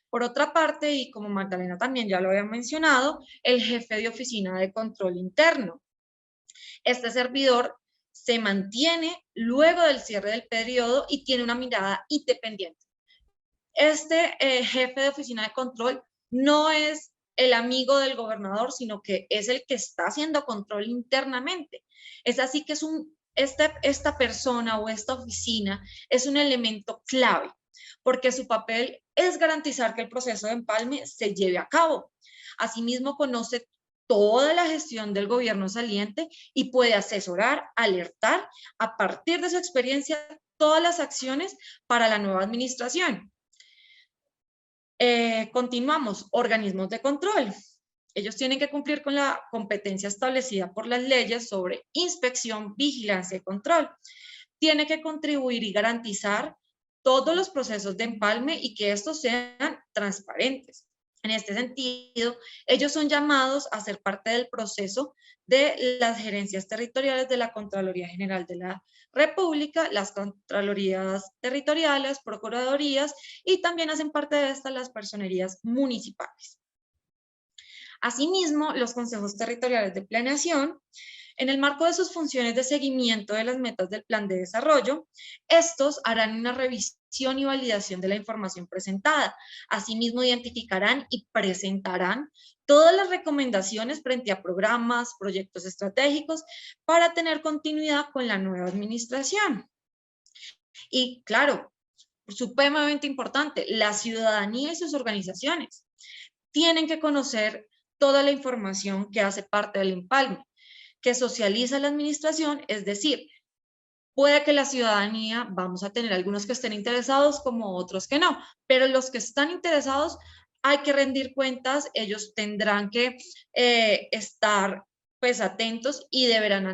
Por otra parte, y como Magdalena también ya lo había mencionado, el jefe de oficina de control interno. Este servidor se mantiene luego del cierre del periodo y tiene una mirada independiente. Este jefe de oficina de control no es el amigo del gobernador, sino que es el que está haciendo control internamente. Es así que esta persona o esta oficina es un elemento clave, porque su papel es garantizar que el proceso de empalme se lleve a cabo. Asimismo, conoce toda la gestión del gobierno saliente y puede asesorar, alertar, a partir de su experiencia, todas las acciones para la nueva administración. Continuamos, organismos de control. Ellos tienen que cumplir con la competencia establecida por las leyes sobre inspección, vigilancia y control. Tiene que contribuir y garantizar todos los procesos de empalme y que estos sean transparentes. En este sentido, ellos son llamados a ser parte del proceso de las gerencias territoriales de la Contraloría General de la República, las Contralorías Territoriales, Procuradurías, y también hacen parte de estas las personerías municipales. Asimismo, los consejos territoriales de planeación, en el marco de sus funciones de seguimiento de las metas del plan de desarrollo, estos harán una revisión y validación de la información presentada. Asimismo, identificarán y presentarán todas las recomendaciones frente a programas, proyectos estratégicos para tener continuidad con la nueva administración. Y claro, supremamente importante, la ciudadanía y sus organizaciones tienen que conocer toda la información que hace parte del empalme, que socializa la administración, es decir, puede que la ciudadanía, vamos a tener algunos que estén interesados como otros que no, pero los que están interesados hay que rendir cuentas, ellos tendrán que estar pues atentos y deberán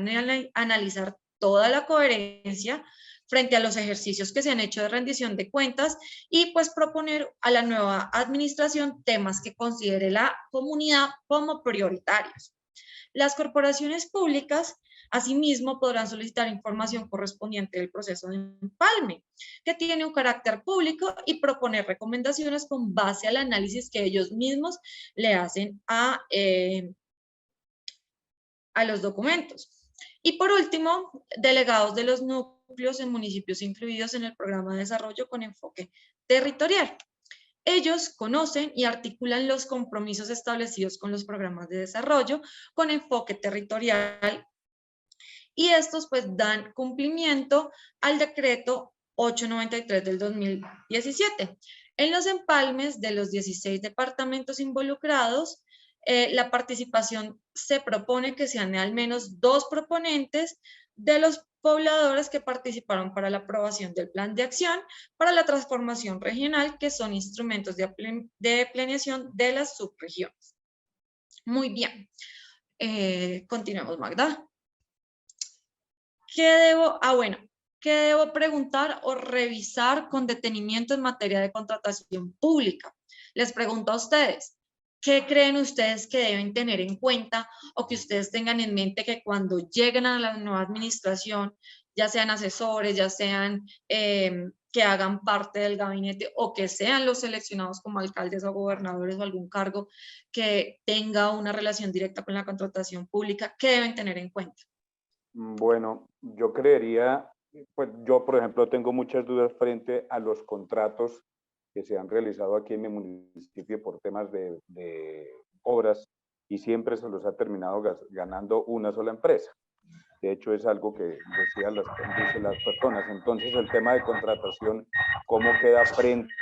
analizar toda la coherencia frente a los ejercicios que se han hecho de rendición de cuentas y pues proponer a la nueva administración temas que considere la comunidad como prioritarios. Las corporaciones públicas, asimismo, podrán solicitar información correspondiente del proceso de empalme, que tiene un carácter público, y proponer recomendaciones con base al análisis que ellos mismos le hacen a los documentos. Y por último, delegados de los núcleos en municipios incluidos en el programa de desarrollo con enfoque territorial. Ellos conocen y articulan los compromisos establecidos con los programas de desarrollo con enfoque territorial y estos pues dan cumplimiento al decreto 893 del 2017. En los empalmes de los 16 departamentos involucrados, la participación se propone que sean al menos 2 proponentes de los pobladores que participaron para la aprobación del plan de acción para la transformación regional, que son instrumentos de planeación de las subregiones. Muy bien. Continuemos, Magda. ¿Qué debo preguntar o revisar con detenimiento en materia de contratación pública? Les pregunto a ustedes, ¿qué creen ustedes que deben tener en cuenta o que ustedes tengan en mente que cuando lleguen a la nueva administración, ya sean asesores, ya sean que hagan parte del gabinete o que sean los seleccionados como alcaldes o gobernadores o algún cargo que tenga una relación directa con la contratación pública, qué deben tener en cuenta?
Bueno, yo creería, pues yo por ejemplo tengo muchas dudas frente a los contratos que se han realizado aquí en mi municipio por temas de obras y siempre se los ha terminado ganando una sola empresa. De hecho es algo que dicen las personas. Entonces el tema de contratación, ¿cómo queda frente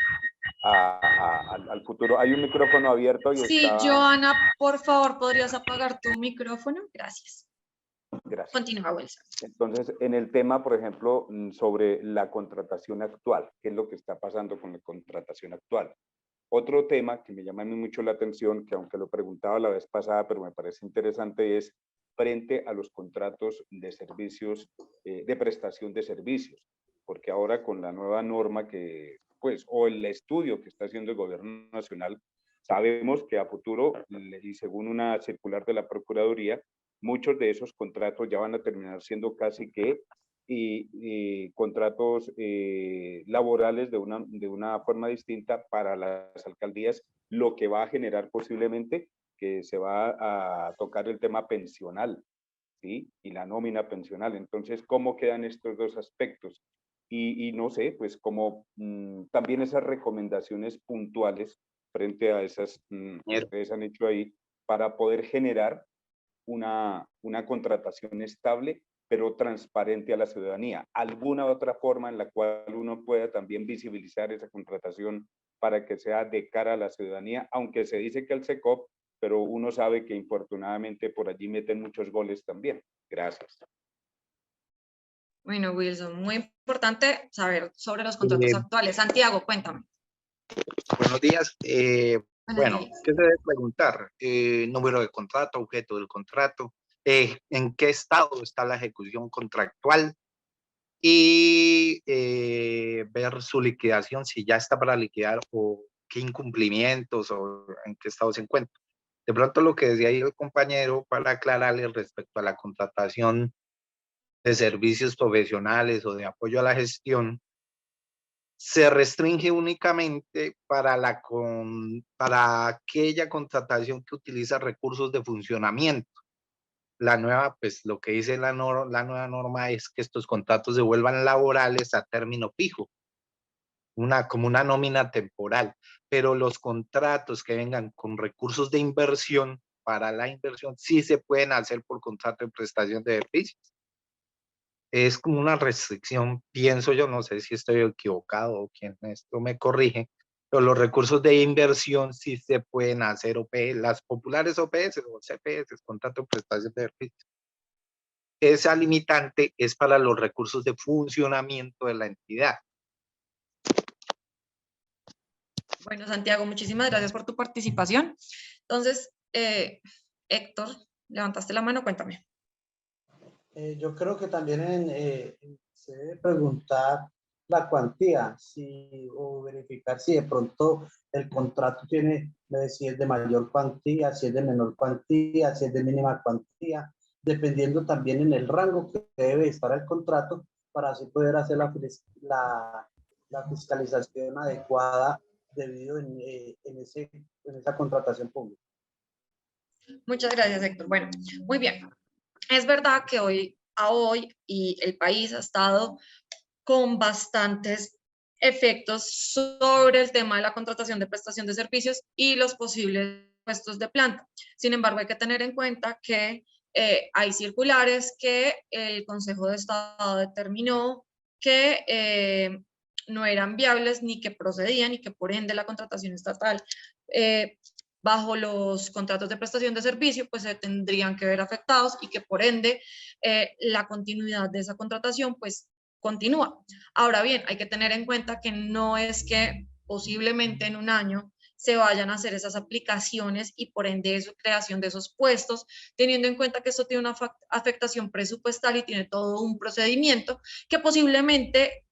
al futuro? Hay un micrófono abierto y
sí,
está...
Joana, por favor, ¿podrías apagar tu micrófono? Gracias.
Gracias.
Continúa, Wilson.
Entonces, en el tema, por ejemplo, sobre la contratación actual, ¿qué es lo que está pasando con la contratación actual? Otro tema que me llama a mí mucho la atención, que aunque lo preguntaba la vez pasada, pero me parece interesante, es frente a los contratos de servicios, de prestación de servicios, porque ahora con la nueva norma que, pues, o el estudio que está haciendo el gobierno nacional, sabemos que a futuro, y según una circular de la Procuraduría, muchos de esos contratos ya van a terminar siendo casi que contratos laborales de una forma distinta para las alcaldías, lo que va a generar posiblemente que se va a tocar el tema pensional, ¿sí? Y la nómina pensional. Entonces, ¿cómo quedan estos dos aspectos? Y no sé, pues como también esas recomendaciones puntuales frente a esas que ustedes han hecho ahí para poder generar una contratación estable, pero transparente a la ciudadanía. ¿Alguna otra forma en la cual uno pueda también visibilizar esa contratación para que sea de cara a la ciudadanía? Aunque se dice que el SECOP, pero uno sabe que infortunadamente por allí meten muchos goles también. Gracias.
Bueno, Wilson, muy importante saber sobre los contratos actuales. Santiago, cuéntame.
Buenos días. Bueno,
días.
¿qué se debe preguntar? Número de contrato, objeto del contrato, en qué estado está la ejecución contractual y ver su liquidación, si ya está para liquidar o qué incumplimientos o en qué estado se encuentra. De pronto lo que decía ahí el compañero para aclararle respecto a la contratación de servicios profesionales o de apoyo a la gestión, se restringe únicamente para aquella contratación que utiliza recursos de funcionamiento. La nueva, pues lo que dice la nueva norma es que estos contratos se vuelvan laborales a término fijo, como una nómina temporal, pero los contratos que vengan con recursos de inversión, para la inversión, sí se pueden hacer por contrato de prestación de servicios. Es como una restricción, pienso yo, no sé si estoy equivocado o quien esto me corrige, pero los recursos de inversión sí se pueden hacer OPS, las populares OPS o CPS, contrato de prestación de servicios. Esa limitante es para los recursos de funcionamiento de la entidad.
Bueno, Santiago, muchísimas gracias por tu participación. Entonces, Héctor, levantaste la mano, cuéntame.
Yo creo que también se debe preguntar la cuantía o verificar si de pronto el contrato tiene, si es de mayor cuantía, si es de menor cuantía, si es de mínima cuantía, dependiendo también en el rango que debe estar el contrato para así poder hacer la fiscalización adecuada debido en esa contratación pública.
Muchas gracias, Héctor. Bueno, muy bien. Es verdad que hoy y el país ha estado con bastantes efectos sobre el tema de la contratación de prestación de servicios y los posibles puestos de planta. Sin embargo, hay que tener en cuenta que hay circulares que el Consejo de Estado determinó que no eran viables ni que procedían y que por ende la contratación estatal bajo los contratos de prestación de servicio pues se tendrían que ver afectados y que por ende la continuidad de esa contratación pues continúa. Ahora bien, hay que tener en cuenta que no es que posiblemente en un año se vayan a hacer esas aplicaciones y por ende su creación de esos puestos, teniendo en cuenta que esto tiene una afectación presupuestal y tiene todo un procedimiento que posiblemente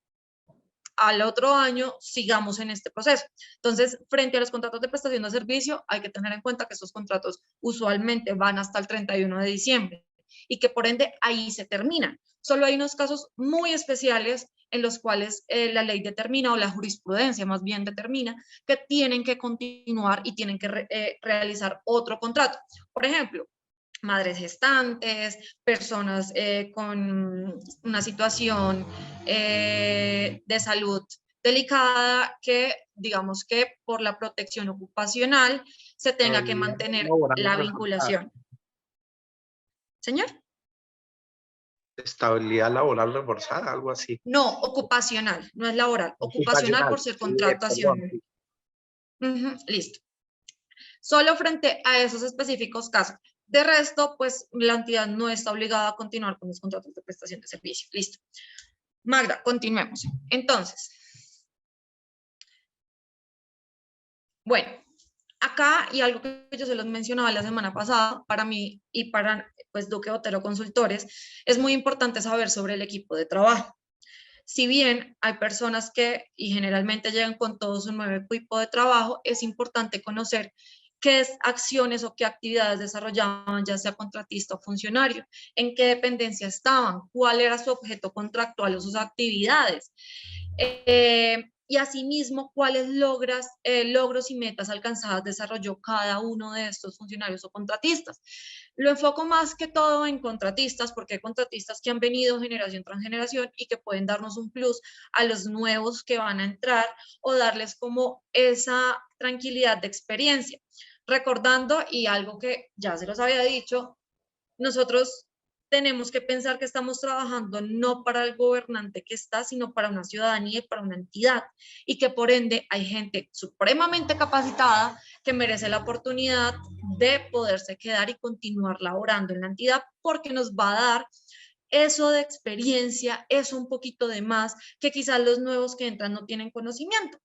al otro año sigamos en este proceso. Entonces, frente a los contratos de prestación de servicio, hay que tener en cuenta que estos contratos usualmente van hasta el 31 de diciembre y que por ende ahí se terminan. Solo hay unos casos muy especiales en los cuales la ley determina, o la jurisprudencia más bien determina, que tienen que continuar y tienen que realizar otro contrato. Por ejemplo, madres gestantes, personas con una situación de salud delicada que, digamos que por la protección ocupacional, se tenga que mantener la vinculación. Señor.
Estabilidad laboral reforzada, algo así.
No, ocupacional, no es laboral. Ocupacional por ser contratación. Listo. Solo frente a esos específicos casos. De resto, pues la entidad no está obligada a continuar con los contratos de prestación de servicio. Listo. Magda, continuemos. Entonces, bueno, acá, y algo que yo se los mencionaba la semana pasada, para mí y para pues Duque Otero Consultores, es muy importante saber sobre el equipo de trabajo. Si bien hay personas que, y generalmente llegan con todo su nuevo equipo de trabajo, es importante conocer qué acciones o qué actividades desarrollaban, ya sea contratista o funcionario, en qué dependencia estaban, cuál era su objeto contractual o sus actividades. Y asimismo, cuáles logros y metas alcanzadas desarrolló cada uno de estos funcionarios o contratistas. Lo enfoco más que todo en contratistas, porque hay contratistas que han venido generación tras generación y que pueden darnos un plus a los nuevos que van a entrar o darles como esa tranquilidad de experiencia. Recordando, y algo que ya se los había dicho, nosotros tenemos que pensar que estamos trabajando no para el gobernante que está, sino para una ciudadanía y para una entidad, y que por ende hay gente supremamente capacitada que merece la oportunidad de poderse quedar y continuar laborando en la entidad, porque nos va a dar eso de experiencia, eso un poquito de más que quizás los nuevos que entran no tienen conocimiento.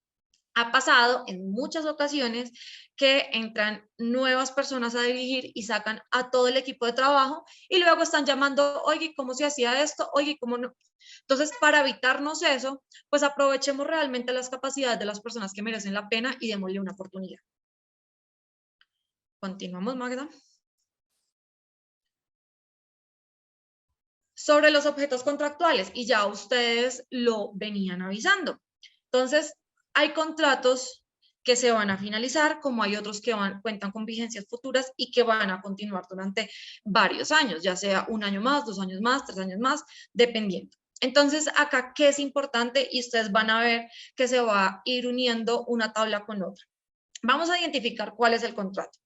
Ha pasado en muchas ocasiones que entran nuevas personas a dirigir y sacan a todo el equipo de trabajo y luego están llamando, oye, ¿cómo se hacía esto? Oye, ¿cómo no? Entonces, para evitarnos eso, pues aprovechemos realmente las capacidades de las personas que merecen la pena y démosle una oportunidad. Continuamos, Magda. Sobre los objetos contractuales, y ya ustedes lo venían avisando. Entonces, hay contratos que se van a finalizar, como hay otros que cuentan con vigencias futuras y que van a continuar durante varios años, ya sea un año más, 2 años más, 3 años más, dependiendo. Entonces, acá, ¿qué es importante? Y ustedes van a ver que se va a ir uniendo una tabla con otra. Vamos a identificar cuál es el contrato.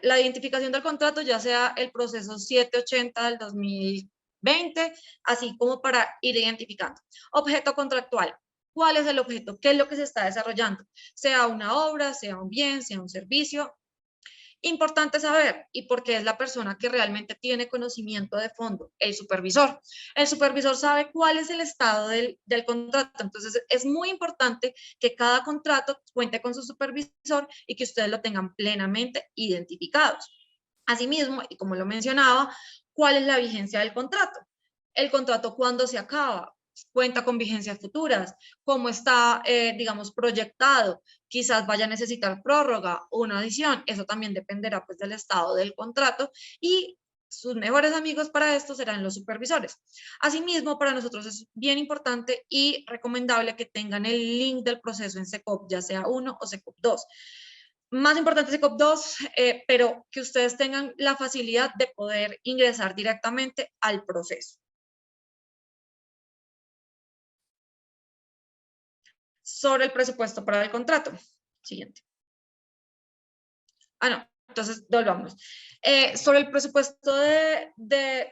La identificación del contrato, ya sea el proceso 780 del 2020, así como para ir identificando. Objeto contractual. ¿Cuál es el objeto? ¿Qué es lo que se está desarrollando? Sea una obra, sea un bien, sea un servicio. Importante saber, y porque es la persona que realmente tiene conocimiento de fondo, el supervisor. El supervisor sabe cuál es el estado del contrato, entonces es muy importante que cada contrato cuente con su supervisor y que ustedes lo tengan plenamente identificados. Asimismo, y como lo mencionaba, ¿cuál es la vigencia del contrato? El contrato, ¿cuándo se acaba? Cuenta con vigencias futuras, cómo está, digamos, proyectado, quizás vaya a necesitar prórroga o una adición, eso también dependerá pues del estado del contrato y sus mejores amigos para esto serán los supervisores. Asimismo, para nosotros es bien importante y recomendable que tengan el link del proceso en SECOP, ya sea 1 o SECOP 2. Más importante SECOP 2, pero que ustedes tengan la facilidad de poder ingresar directamente al proceso. sobre el presupuesto para el contrato. Siguiente. Ah, no, entonces volvamos. Sobre el presupuesto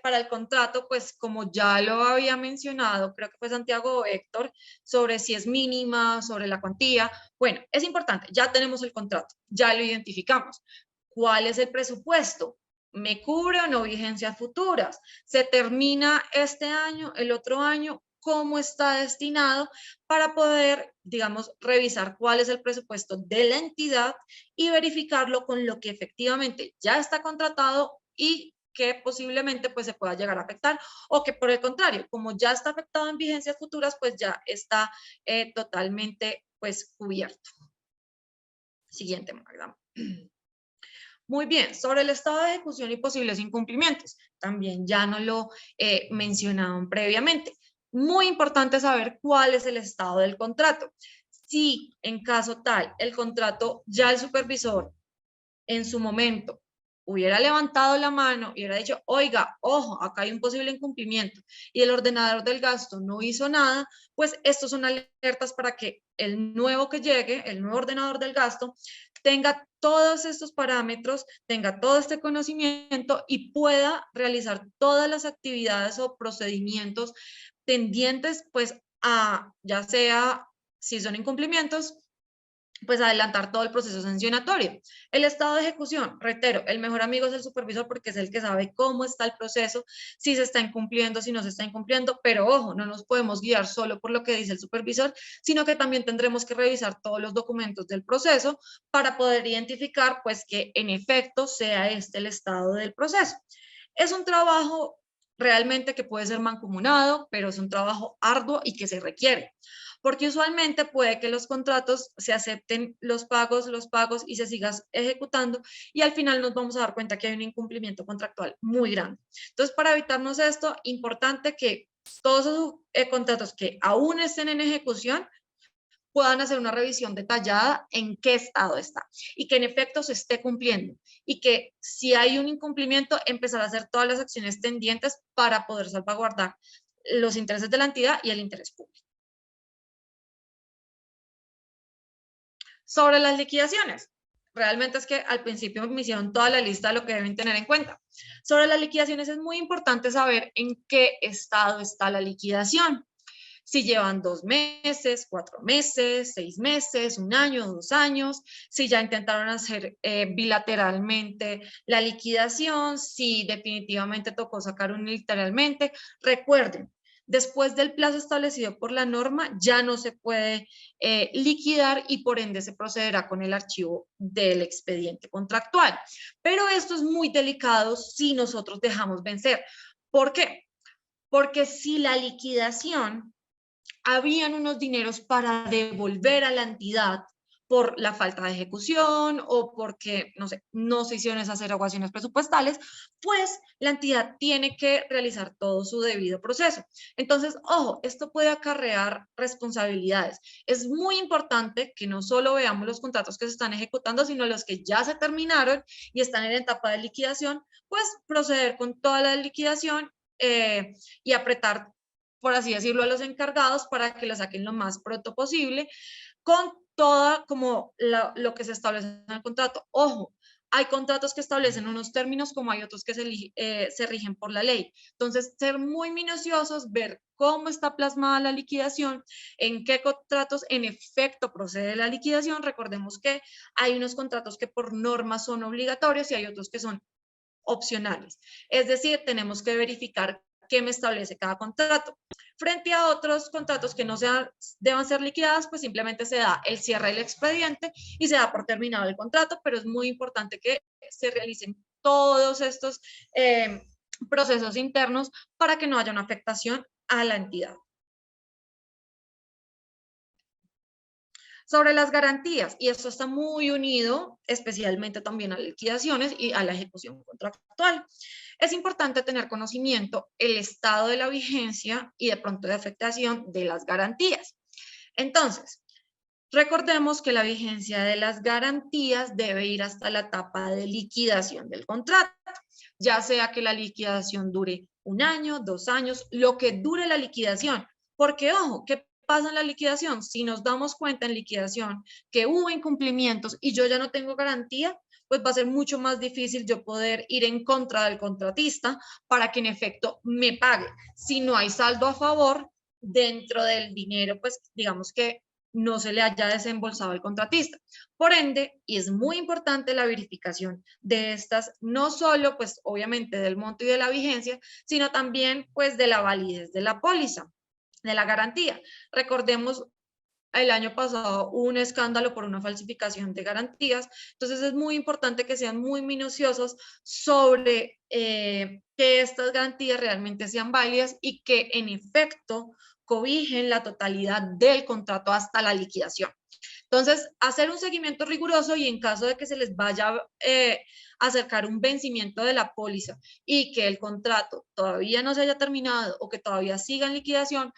para el contrato, pues como ya lo había mencionado, creo que fue Santiago o Héctor, sobre si es mínima, sobre la cuantía. Bueno, es importante, ya tenemos el contrato, ya lo identificamos. ¿Cuál es el presupuesto? ¿Me cubre o no vigencias futuras? ¿Se termina este año, el otro año? ¿Cómo está destinado? Para poder, digamos, revisar cuál es el presupuesto de la entidad y verificarlo con lo que efectivamente ya está contratado y que posiblemente pues se pueda llegar a afectar, o que por el contrario, como ya está afectado en vigencias futuras, pues ya está totalmente pues cubierto. Siguiente, Magda. Muy bien, sobre el estado de ejecución y posibles incumplimientos, también ya nos lo mencionaban previamente. Muy importante saber cuál es el estado del contrato. Si en caso tal, el contrato ya el supervisor en su momento hubiera levantado la mano y hubiera dicho, oiga, ojo, acá hay un posible incumplimiento, y el ordenador del gasto no hizo nada, pues estos son alertas para que el nuevo que llegue, el nuevo ordenador del gasto, tenga todos estos parámetros, tenga todo este conocimiento y pueda realizar todas las actividades o procedimientos tendientes, pues a, ya sea, si son incumplimientos, pues adelantar todo el proceso sancionatorio. El estado de ejecución, reitero, el mejor amigo es el supervisor porque es el que sabe cómo está el proceso, si se está incumpliendo, si no se está incumpliendo, pero ojo, no nos podemos guiar solo por lo que dice el supervisor, sino que también tendremos que revisar todos los documentos del proceso para poder identificar pues que en efecto sea este el estado del proceso. Es un trabajo realmente que puede ser mancomunado, pero es un trabajo arduo y que se requiere. Porque usualmente puede que los contratos se acepten los pagos y se sigan ejecutando y al final nos vamos a dar cuenta que hay un incumplimiento contractual muy grande. Entonces, para evitarnos esto, importante que todos esos contratos que aún estén en ejecución puedan hacer una revisión detallada en qué estado está y que en efecto se esté cumpliendo y que si hay un incumplimiento, empezar a hacer todas las acciones tendientes para poder salvaguardar los intereses de la entidad y el interés público. Sobre las liquidaciones, realmente es que al principio me hicieron toda la lista de lo que deben tener en cuenta. Sobre las liquidaciones es muy importante saber en qué estado está la liquidación. Si llevan 2 meses, 4 meses, 6 meses, 1 año, 2 años, si ya intentaron hacer bilateralmente la liquidación, si definitivamente tocó sacar unilateralmente. Recuerden, después del plazo establecido por la norma, ya no se puede liquidar y por ende se procederá con el archivo del expediente contractual. Pero esto es muy delicado si nosotros dejamos vencer. ¿Por qué? Porque si la liquidación habían unos dineros para devolver a la entidad por la falta de ejecución o porque, no se hicieron esas erogaciones presupuestales, pues la entidad tiene que realizar todo su debido proceso. Entonces, ojo, esto puede acarrear responsabilidades. Es muy importante que no solo veamos los contratos que se están ejecutando, sino los que ya se terminaron y están en etapa de liquidación, pues proceder con toda la liquidación y apretar, por así decirlo, a los encargados para que lo saquen lo más pronto posible, con toda como lo que se establece en el contrato. Ojo, hay contratos que establecen unos términos como hay otros que se rigen por la ley. Entonces, ser muy minuciosos, ver cómo está plasmada la liquidación, en qué contratos en efecto procede la liquidación. Recordemos que hay unos contratos que por norma son obligatorios y hay otros que son opcionales. Es decir, tenemos que verificar qué me establece cada contrato. Frente a otros contratos que no deban ser liquidados, pues simplemente se da el cierre del expediente y se da por terminado el contrato, pero es muy importante que se realicen todos estos procesos internos para que no haya una afectación a la entidad. Sobre las garantías, y esto está muy unido especialmente también a las liquidaciones y a la ejecución contractual. Es importante tener conocimiento el estado de la vigencia y de pronto de afectación de las garantías. Entonces, recordemos que la vigencia de las garantías debe ir hasta la etapa de liquidación del contrato, ya sea que la liquidación dure 1 año, 2 años, lo que dure la liquidación, porque ojo, ¿qué pasa en la liquidación? Si nos damos cuenta en liquidación que hubo incumplimientos y yo ya no tengo garantía, pues va a ser mucho más difícil yo poder ir en contra del contratista para que en efecto me pague. Si no hay saldo a favor dentro del dinero, pues digamos que no se le haya desembolsado al contratista. Por ende, y es muy importante la verificación de estas, no solo pues obviamente del monto y de la vigencia, sino también pues de la validez de la póliza, de la garantía. Recordemos, el año pasado hubo un escándalo por una falsificación de garantías, entonces es muy importante que sean muy minuciosos sobre que estas garantías realmente sean válidas y que en efecto cobijen la totalidad del contrato hasta la liquidación. Entonces, hacer un seguimiento riguroso y en caso de que se les vaya a acercar un vencimiento de la póliza y que el contrato todavía no se haya terminado o que todavía siga en liquidación,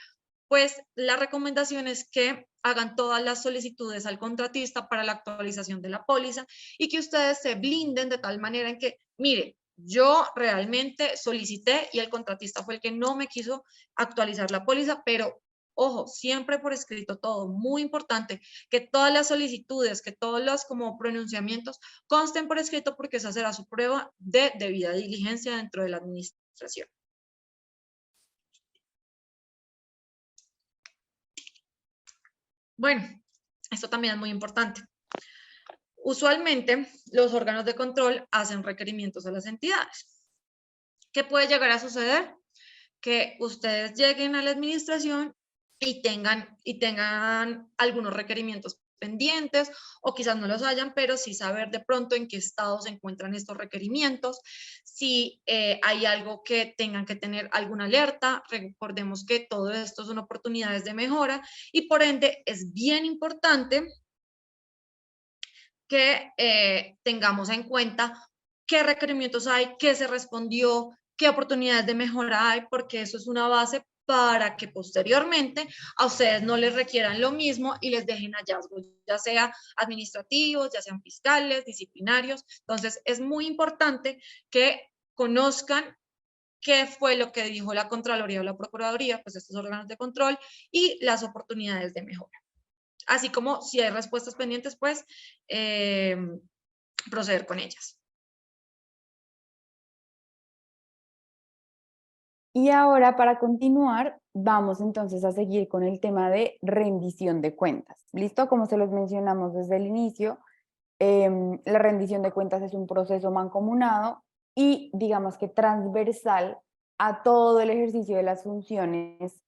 pues la recomendación es que hagan todas las solicitudes al contratista para la actualización de la póliza y que ustedes se blinden de tal manera en que, mire, yo realmente solicité y el contratista fue el que no me quiso actualizar la póliza, pero ojo, siempre por escrito todo, muy importante, que todas las solicitudes, que todos los como pronunciamientos consten por escrito porque esa será su prueba de debida diligencia dentro de la administración. Bueno, esto también es muy importante. Usualmente, los órganos de control hacen requerimientos a las entidades. ¿Qué puede llegar a suceder? Que ustedes lleguen a la administración y tengan algunos requerimientos pendientes o quizás no los hayan, pero sí saber de pronto en qué estado se encuentran estos requerimientos, si hay algo que tengan que tener alguna alerta. Recordemos que todo esto son oportunidades de mejora y por ende es bien importante que tengamos en cuenta qué requerimientos hay, qué se respondió, qué oportunidades de mejora hay, porque eso es una base para que posteriormente a ustedes no les requieran lo mismo y les dejen hallazgos, ya sea administrativos, ya sean fiscales, disciplinarios. Entonces, es muy importante que conozcan qué fue lo que dijo la Contraloría o la Procuraduría, pues estos órganos de control, y las oportunidades de mejora. Así como si hay respuestas pendientes, pues proceder con ellas.
Y ahora, para continuar, vamos entonces a seguir con el tema de rendición de cuentas. ¿Listo? Como se los mencionamos desde el inicio, la rendición de cuentas es un proceso mancomunado y digamos que transversal a todo el ejercicio de las funciones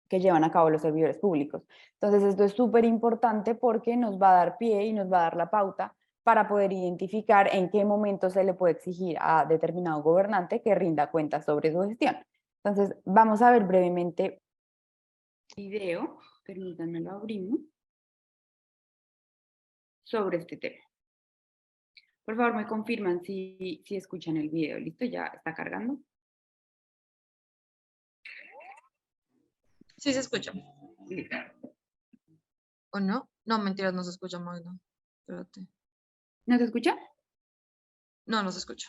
que llevan a cabo los servidores públicos. Entonces, esto es súper importante porque nos va a dar pie y nos va a dar la pauta para poder identificar en qué momento se le puede exigir a determinado gobernante que rinda cuentas sobre su gestión. Entonces, vamos a ver brevemente el video, permítanme lo abrimos, sobre este tema. Por favor, me confirman si escuchan el video. ¿Listo? ¿Ya está cargando?
Sí se escucha.
Listo.
¿O no? No, mentiras, no se escucha, Magda. Espérate.
¿No se escucha?
No, no se escucha.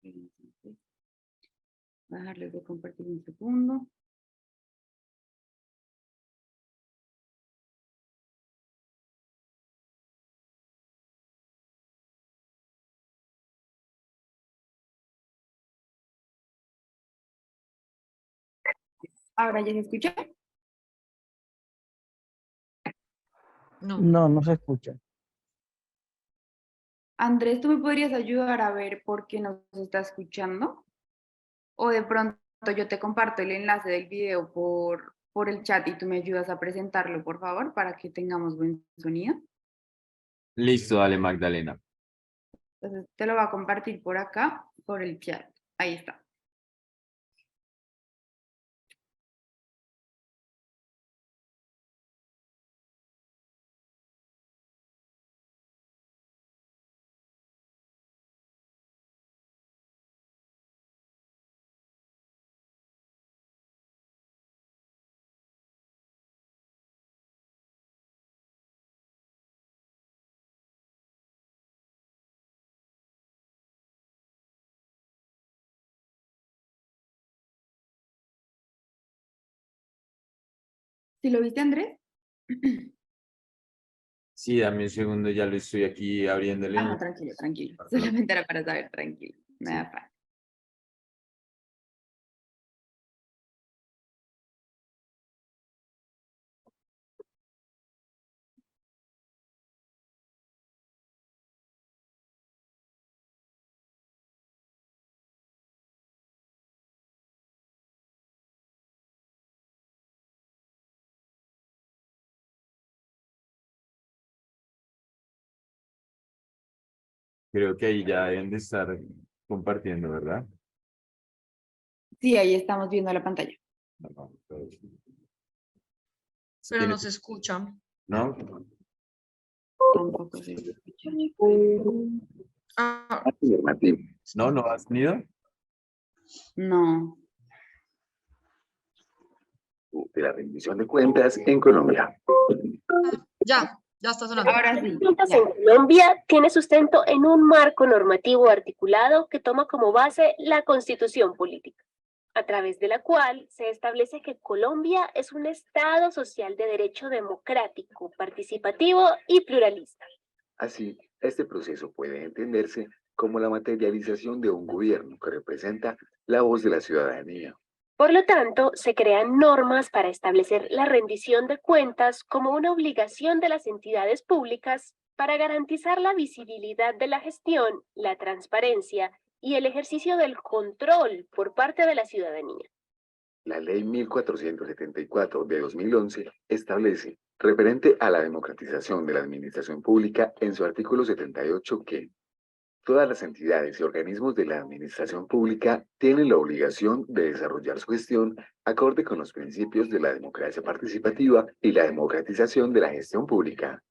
Voy a dejarles de compartir un segundo. ¿Ahora ya se escucha?
No.
No, no se escucha.
Andrés, ¿tú me podrías ayudar a ver por qué no se está escuchando? O de pronto yo te comparto el enlace del video por el chat y tú me ayudas a presentarlo, por favor, para que tengamos buen sonido.
Listo, dale, Magdalena.
Entonces te lo voy a compartir por acá, por el chat. Ahí está. ¿Sí lo viste, Andrés?
Sí, dame un segundo, ya lo estoy aquí abriéndole.
Ah, no, tranquilo, tranquilo. Solamente era para saber, tranquilo. Me da paz.
Creo que ahí ya deben de estar compartiendo, ¿verdad?
Sí, ahí estamos viendo la pantalla.
Pero no se escucha.
¿No?
Tampoco se escucha.
Ah,
¿No? ¿No has venido?
No.
De la rendición de cuentas en Colombia.
ya está sonando.
Ahora sí.
Cuentas en Colombia tiene sustento en un marco normativo articulado que toma como base la Constitución Política, a través de la cual se establece que Colombia es un Estado social de derecho democrático, participativo y pluralista.
Así, este proceso puede entenderse como la materialización de un gobierno que representa la voz de la ciudadanía.
Por lo tanto, se crean normas para establecer la rendición de cuentas como una obligación de las entidades públicas para garantizar la visibilidad de la gestión, la transparencia y el ejercicio del control por parte de la ciudadanía.
La Ley 1474 de 2011 establece, referente a la democratización de la administración pública, en su artículo 78 que todas las entidades y organismos de la administración pública tienen la obligación de desarrollar su gestión acorde con los principios de la democracia participativa y la democratización de la gestión pública.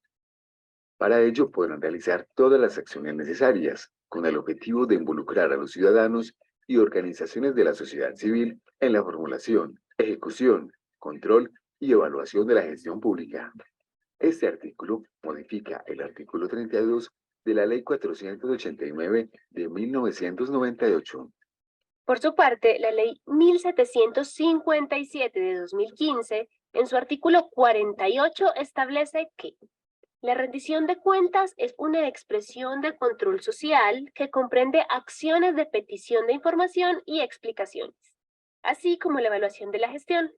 Para ello podrán realizar todas las acciones necesarias, con el objetivo de involucrar a los ciudadanos y organizaciones de la sociedad civil en la formulación, ejecución, control y evaluación de la gestión pública. Este artículo modifica el artículo 32 de la Ley 489 de 1998.
Por su parte, la Ley 1757 de 2015, en su artículo 48, establece que la rendición de cuentas es una expresión de control social que comprende acciones de petición de información y explicaciones, así como la evaluación de la gestión.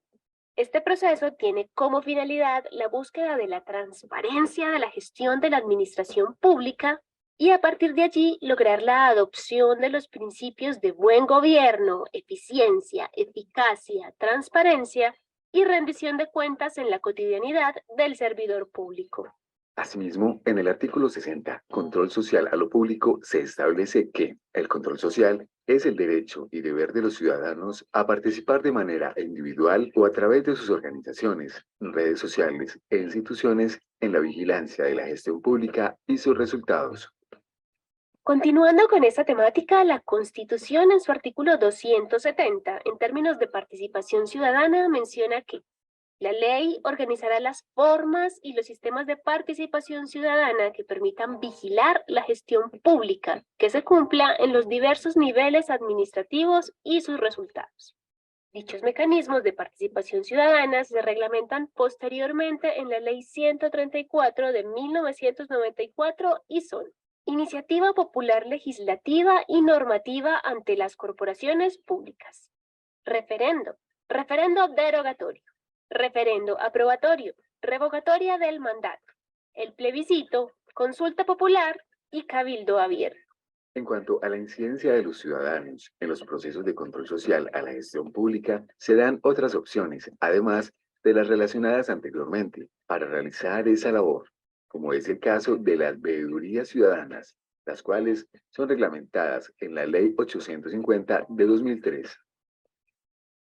Este proceso tiene como finalidad la búsqueda de la transparencia de la gestión de la administración pública y a partir de allí lograr la adopción de los principios de buen gobierno, eficiencia, eficacia, transparencia y rendición de cuentas en la cotidianidad del servidor público.
Asimismo, en el artículo 60, Control Social a lo Público, se establece que el control social es el derecho y deber de los ciudadanos a participar de manera individual o a través de sus organizaciones, redes sociales e instituciones en la vigilancia de la gestión pública y sus resultados.
Continuando con esta temática, la Constitución en su artículo 270, en términos de participación ciudadana, menciona que la ley organizará las formas y los sistemas de participación ciudadana que permitan vigilar la gestión pública que se cumpla en los diversos niveles administrativos y sus resultados. Dichos mecanismos de participación ciudadana se reglamentan posteriormente en la Ley 134 de 1994 y son iniciativa popular legislativa y normativa ante las corporaciones públicas, referendo, referendo derogatorio, referendo aprobatorio, revocatoria del mandato, el plebiscito, consulta popular y cabildo abierto.
En cuanto a la incidencia de los ciudadanos en los procesos de control social a la gestión pública, se dan otras opciones, además de las relacionadas anteriormente, para realizar esa labor, como es el caso de las veedurías ciudadanas, las cuales son reglamentadas en la Ley 850 de 2003.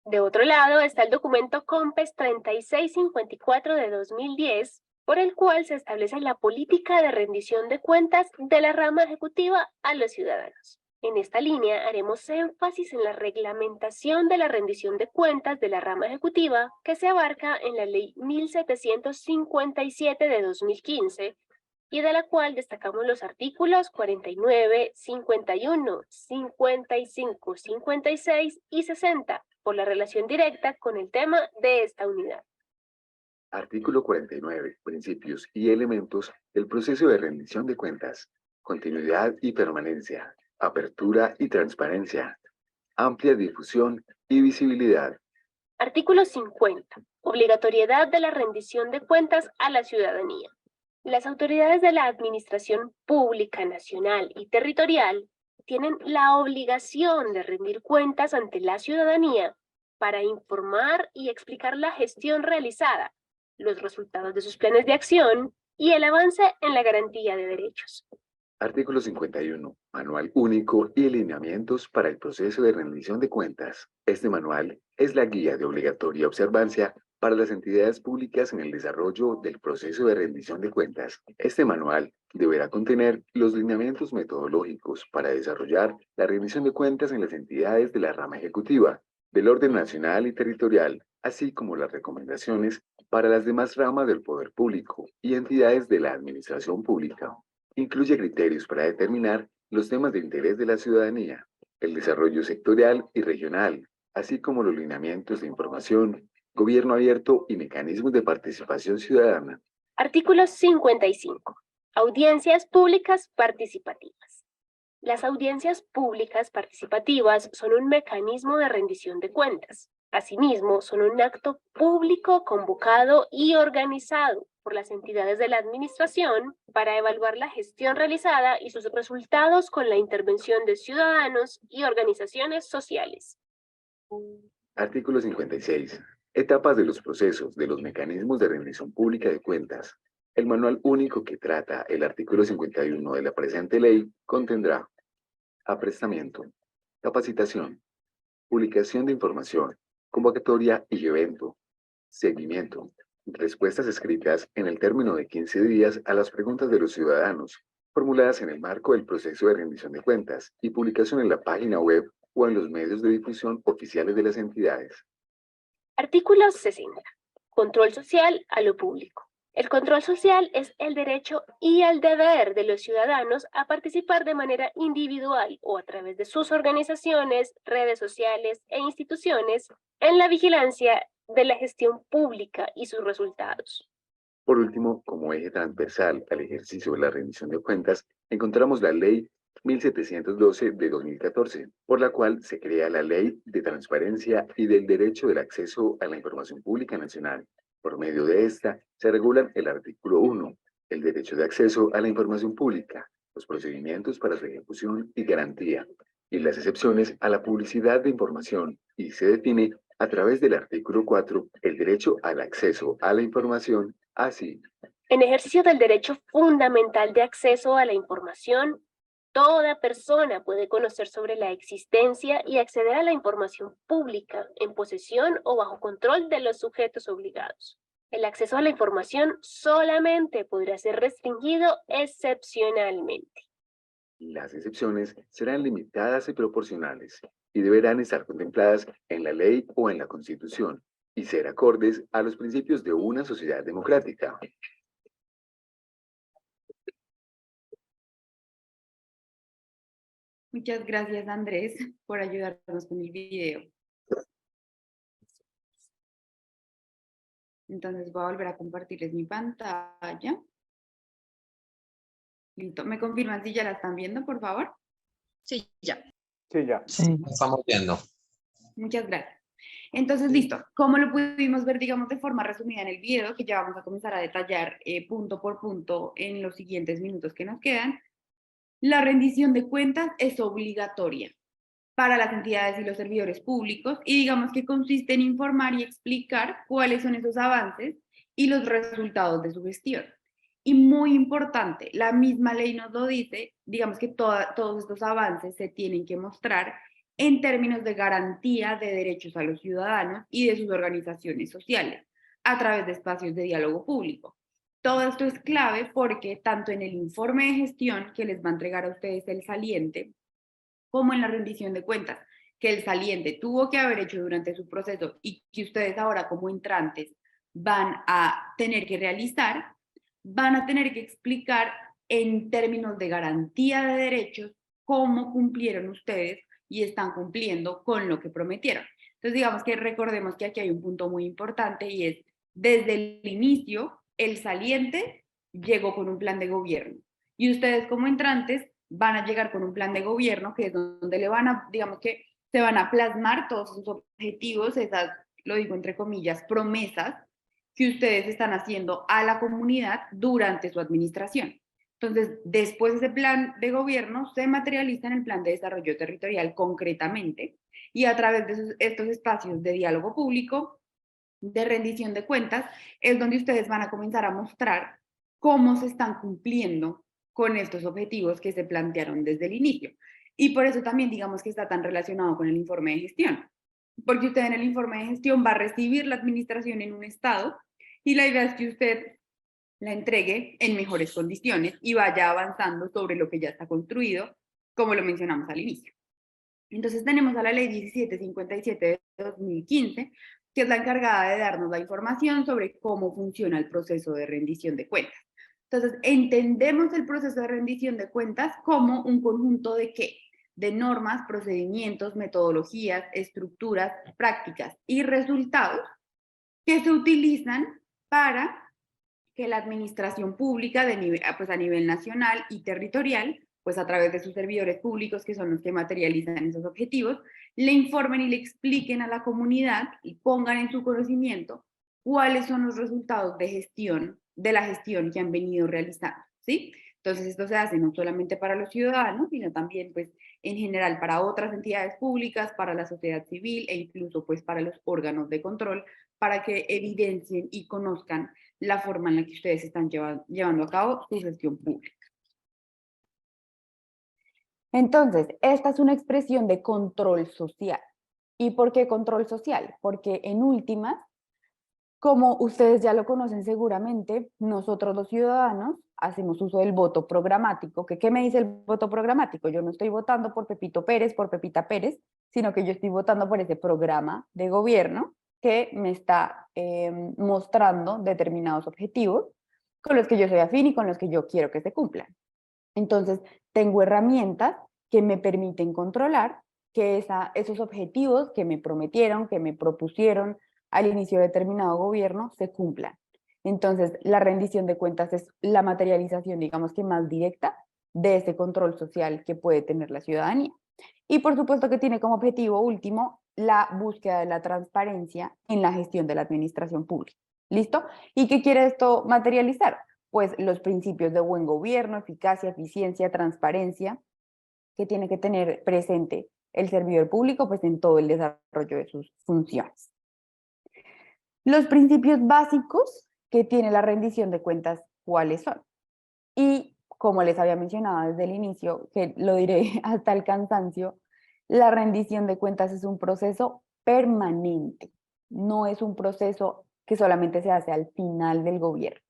De otro lado está el documento COMPES 3654 de 2010, por el cual se establece la política de rendición de cuentas de la rama ejecutiva a los ciudadanos. En esta línea haremos énfasis en la reglamentación de la rendición de cuentas de la rama ejecutiva que se abarca en la Ley 1757 de 2015 y de la cual destacamos los artículos 49, 51, 55, 56 y 60 por la relación directa con el tema de esta unidad.
Artículo 49. Principios y elementos del proceso de rendición de cuentas. Continuidad y permanencia. Apertura y transparencia. Amplia difusión y visibilidad.
Artículo 50. Obligatoriedad de la rendición de cuentas a la ciudadanía. Las autoridades de la Administración Pública Nacional y Territorial tienen la obligación de rendir cuentas ante la ciudadanía para informar y explicar la gestión realizada, los resultados de sus planes de acción y el avance en la garantía de derechos.
Artículo 51. Manual único y lineamientos para el proceso de rendición de cuentas. Este manual es la guía de obligatoria observancia para las entidades públicas en el desarrollo del proceso de rendición de cuentas. Este manual deberá contener los lineamientos metodológicos para desarrollar la rendición de cuentas en las entidades de la rama ejecutiva, del orden nacional y territorial, así como las recomendaciones para las demás ramas del poder público y entidades de la administración pública. Incluye criterios para determinar los temas de interés de la ciudadanía, el desarrollo sectorial y regional, así como los lineamientos de información, gobierno abierto y mecanismos de participación ciudadana.
Artículo 55. Audiencias públicas participativas. Las audiencias públicas participativas son un mecanismo de rendición de cuentas. Asimismo, son un acto público convocado y organizado por las entidades de la administración para evaluar la gestión realizada y sus resultados con la intervención de ciudadanos y organizaciones sociales.
Artículo 56. Etapas de los procesos de los mecanismos de rendición pública de cuentas. El manual único que trata el artículo 51 de la presente ley contendrá aprestamiento, capacitación, publicación de información, convocatoria y evento, seguimiento, respuestas escritas en el término de 15 días a las preguntas de los ciudadanos, formuladas en el marco del proceso de rendición de cuentas y publicación en la página web o en los medios de difusión oficiales de las entidades.
Artículo 60. Control social a lo público. El control social es el derecho y el deber de los ciudadanos a participar de manera individual o a través de sus organizaciones, redes sociales e instituciones en la vigilancia de la gestión pública y sus resultados.
Por último, como eje transversal al ejercicio de la rendición de cuentas, encontramos la Ley 1712 de 2014, por la cual se crea la Ley de Transparencia y del Derecho del Acceso a la Información Pública Nacional. Por medio de esta, se regulan el artículo 1, el derecho de acceso a la información pública, los procedimientos para su ejecución y garantía, y las excepciones a la publicidad de información, y se define a través del artículo 4 el derecho al acceso a la información, así.
En ejercicio del derecho fundamental de acceso a la información, toda persona puede conocer sobre la existencia y acceder a la información pública en posesión o bajo control de los sujetos obligados. El acceso a la información solamente podrá ser restringido excepcionalmente.
Las excepciones serán limitadas y proporcionales y deberán estar contempladas en la ley o en la Constitución y ser acordes a los principios de una sociedad democrática.
Muchas gracias, Andrés, por ayudarnos con el video. Entonces voy a volver a compartirles mi pantalla. Listo. ¿Me confirman si ya la están viendo, por favor?
Sí, ya.
Sí, ya.
Sí. Estamos viendo.
Muchas gracias. Entonces, listo. Como lo pudimos ver, digamos, de forma resumida en el video, que ya vamos a comenzar a detallar punto por punto en los siguientes minutos que nos quedan, la rendición de cuentas es obligatoria para las entidades y los servidores públicos y digamos que consiste en informar y explicar cuáles son esos avances y los resultados de su gestión. Y muy importante, la misma ley nos lo dice, digamos que todos estos avances se tienen que mostrar en términos de garantía de derechos a los ciudadanos y de sus organizaciones sociales a través de espacios de diálogo público. Todo esto es clave porque tanto en el informe de gestión que les va a entregar a ustedes el saliente, como en la rendición de cuentas, que el saliente tuvo que haber hecho durante su proceso y que ustedes ahora como entrantes van a tener que realizar, van a tener que explicar en términos de garantía de derechos cómo cumplieron ustedes y están cumpliendo con lo que prometieron. Entonces digamos que recordemos que aquí hay un punto muy importante y es desde el inicio, el saliente llegó con un plan de gobierno. Y ustedes como entrantes van a llegar con un plan de gobierno que es donde le van a, digamos que se van a plasmar todos sus objetivos, esas, lo digo entre comillas, promesas que ustedes están haciendo a la comunidad durante su administración. Entonces, después ese plan de gobierno se materializa en el plan de desarrollo territorial concretamente y a través de estos espacios de diálogo público, de rendición de cuentas, es donde ustedes van a comenzar a mostrar cómo se están cumpliendo con estos objetivos que se plantearon desde el inicio. Y por eso también digamos que está tan relacionado con el informe de gestión, porque usted en el informe de gestión va a recibir la administración en un estado y la idea es que usted la entregue en mejores condiciones y vaya avanzando sobre lo que ya está construido, como lo mencionamos al inicio. Entonces tenemos a la ley 1757 de 2015, que es la encargada de darnos la información sobre cómo funciona el proceso de rendición de cuentas. Entonces, entendemos el proceso de rendición de cuentas como un conjunto de ¿qué? De normas, procedimientos, metodologías, estructuras, prácticas y resultados que se utilizan para que la administración pública de nivel, pues a nivel nacional y territorial, pues a través de sus servidores públicos, que son los que materializan esos objetivos, le informen y le expliquen a la comunidad y pongan en su conocimiento cuáles son los resultados de gestión, de la gestión que han venido realizando, ¿sí? Entonces esto se hace no solamente para los ciudadanos, sino también pues en general para otras entidades públicas, para la sociedad civil e incluso pues para los órganos de control, para que evidencien y conozcan la forma en la que ustedes están llevando a cabo su gestión pública. Entonces, esta es una expresión de control social. ¿Y por qué control social? Porque en últimas, como ustedes ya lo conocen seguramente, nosotros los ciudadanos hacemos uso del voto programático. ¿Qué me dice el voto programático? Yo no estoy votando por Pepito Pérez, por Pepita Pérez, sino que yo estoy votando por ese programa de gobierno que me está mostrando determinados objetivos con los que yo soy afín y con los que yo quiero que se cumplan. Entonces, tengo herramientas que me permiten controlar que esos objetivos que me prometieron, que me propusieron al inicio de determinado gobierno, se cumplan. Entonces, la rendición de cuentas es la materialización, digamos que más directa, de ese control social que puede tener la ciudadanía. Y por supuesto que tiene como objetivo último la búsqueda de la transparencia en la gestión de la administración pública. ¿Listo? ¿Y qué quiere esto materializar? Pues los principios de buen gobierno, eficacia, eficiencia, transparencia, que tiene que tener presente el servidor público pues en todo el desarrollo de sus funciones. Los principios básicos que tiene la rendición de cuentas, ¿cuáles son? Y como les había mencionado desde el inicio, que lo diré hasta el cansancio, la rendición de cuentas es un proceso permanente, no es un proceso que solamente se hace al final del gobierno,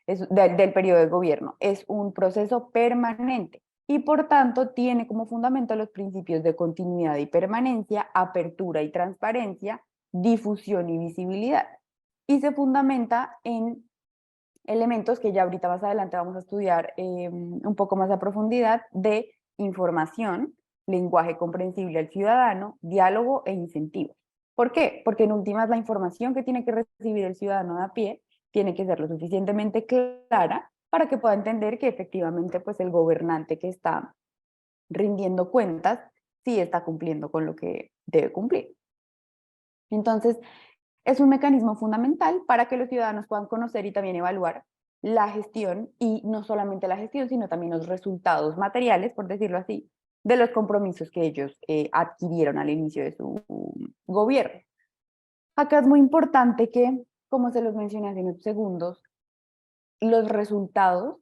del periodo de gobierno, es un proceso permanente y por tanto tiene como fundamento los principios de continuidad y permanencia, apertura y transparencia, difusión y visibilidad, y se fundamenta en elementos que ya ahorita más adelante vamos a estudiar un poco más a profundidad de información, lenguaje comprensible al ciudadano, diálogo e incentivo. ¿Por qué? Porque en últimas la información que tiene que recibir el ciudadano de a pie tiene que ser lo suficientemente clara para que pueda entender que efectivamente pues el gobernante que está rindiendo cuentas sí está cumpliendo con lo que debe cumplir. Entonces, es un mecanismo fundamental para que los ciudadanos puedan conocer y también evaluar la gestión, y no solamente la gestión, sino también los resultados materiales, por decirlo así, de los compromisos que ellos adquirieron al inicio de su gobierno. Acá es muy importante que, como se los mencioné hace unos segundos, los resultados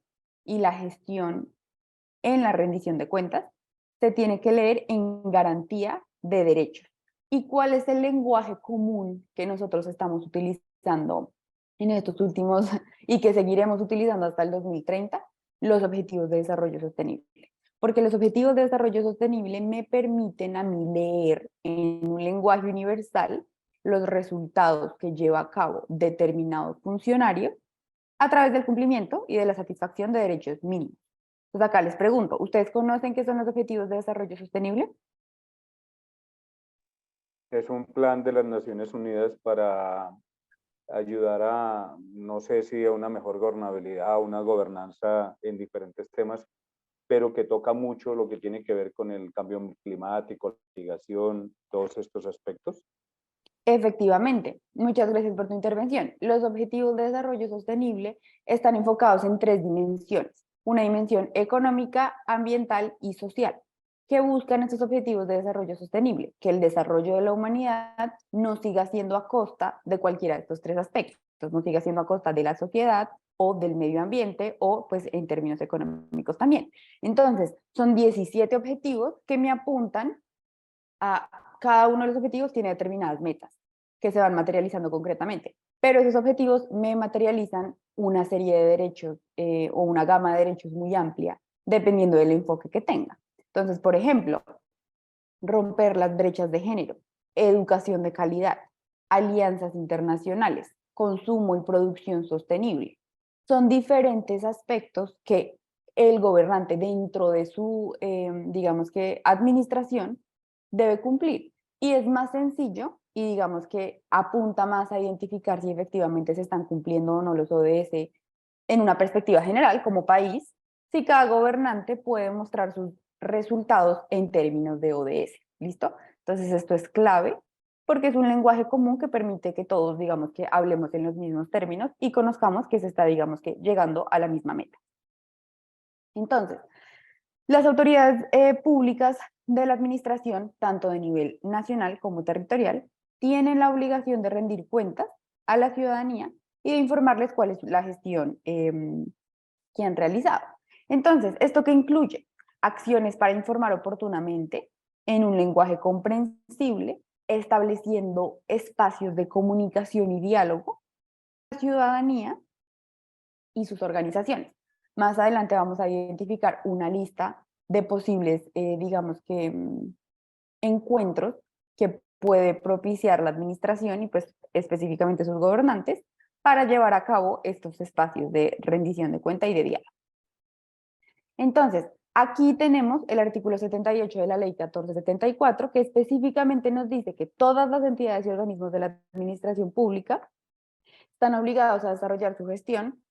y la gestión en la rendición de cuentas se tiene que leer en garantía de derechos. ¿Y cuál es el lenguaje común que nosotros estamos utilizando en estos últimos y que seguiremos utilizando hasta el 2030? Los objetivos de desarrollo sostenible. Porque los objetivos de desarrollo sostenible me permiten a mí leer en un lenguaje universal los resultados que lleva a cabo determinado funcionario a través del cumplimiento y de la satisfacción de derechos mínimos. Entonces acá les pregunto, ¿ustedes conocen qué son los objetivos de desarrollo sostenible?
Es un plan de las Naciones Unidas para ayudar a, no sé si a una mejor gobernabilidad, a una gobernanza en diferentes temas, pero que toca mucho lo que tiene que ver con el cambio climático, la mitigación, todos estos aspectos.
Efectivamente, muchas gracias por tu intervención. Los objetivos de desarrollo sostenible están enfocados en 3 dimensiones: una dimensión económica, ambiental y social. ¿Qué buscan estos objetivos de desarrollo sostenible? Que el desarrollo de la humanidad no siga siendo a costa de cualquiera de estos 3 aspectos, no siga siendo a costa de la sociedad o del medio ambiente o pues en términos económicos también. Entonces, son 17 objetivos que me apuntan a cada uno de los objetivos tiene determinadas metas que se van materializando concretamente, pero esos objetivos me materializan una serie de derechos o una gama de derechos muy amplia, dependiendo del enfoque que tenga. Entonces, por ejemplo, romper las brechas de género, educación de calidad, alianzas internacionales, consumo y producción sostenible. Son diferentes aspectos que el gobernante dentro de su, digamos que, administración debe cumplir. Y es más sencillo y digamos que apunta más a identificar si efectivamente se están cumpliendo o no los ODS en una perspectiva general como país, si cada gobernante puede mostrar sus resultados en términos de ODS. ¿Listo? Entonces esto es clave porque es un lenguaje común que permite que todos, digamos, que hablemos en los mismos términos y conozcamos que se está, digamos, que llegando a la misma meta. Entonces, las autoridades públicas de la administración, tanto de nivel nacional como territorial, tienen la obligación de rendir cuentas a la ciudadanía y de informarles cuál es la gestión que han realizado. Entonces, ¿esto qué incluye? Acciones para informar oportunamente en un lenguaje comprensible, estableciendo espacios de comunicación y diálogo con la ciudadanía y sus organizaciones. Más adelante vamos a identificar una lista de posibles, digamos que, encuentros que puede propiciar la administración y pues específicamente sus gobernantes para llevar a cabo estos espacios de rendición de cuenta y de diálogo. Entonces, aquí tenemos el artículo 78 de la ley 1474, que específicamente nos dice que todas las entidades y organismos de la administración pública están obligados a desarrollar su gestión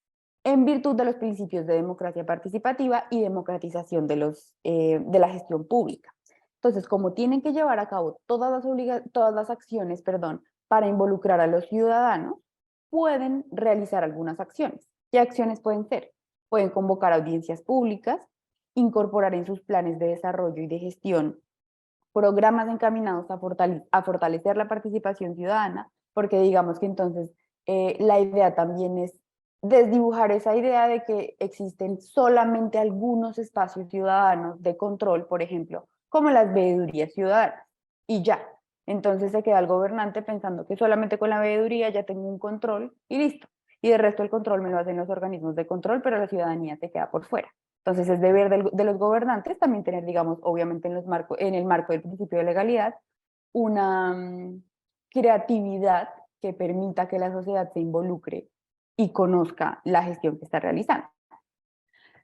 en virtud de los principios de democracia participativa y democratización de la gestión pública. Entonces, como tienen que llevar a cabo todas las acciones, para involucrar a los ciudadanos, pueden realizar algunas acciones. ¿Qué acciones pueden ser? Pueden convocar audiencias públicas, incorporar en sus planes de desarrollo y de gestión programas encaminados a fortalecer la participación ciudadana, porque digamos que entonces la idea también es desdibujar esa idea de que existen solamente algunos espacios ciudadanos de control, por ejemplo, como las veedurías ciudadanas, y ya. Entonces se queda el gobernante pensando que solamente con la veeduría ya tengo un control y listo. Y de resto el control me lo hacen los organismos de control, pero la ciudadanía se queda por fuera. Entonces es deber de los gobernantes también tener, digamos, obviamente en el marco del principio de legalidad, una creatividad que permita que la sociedad se involucre y conozca la gestión que está realizando.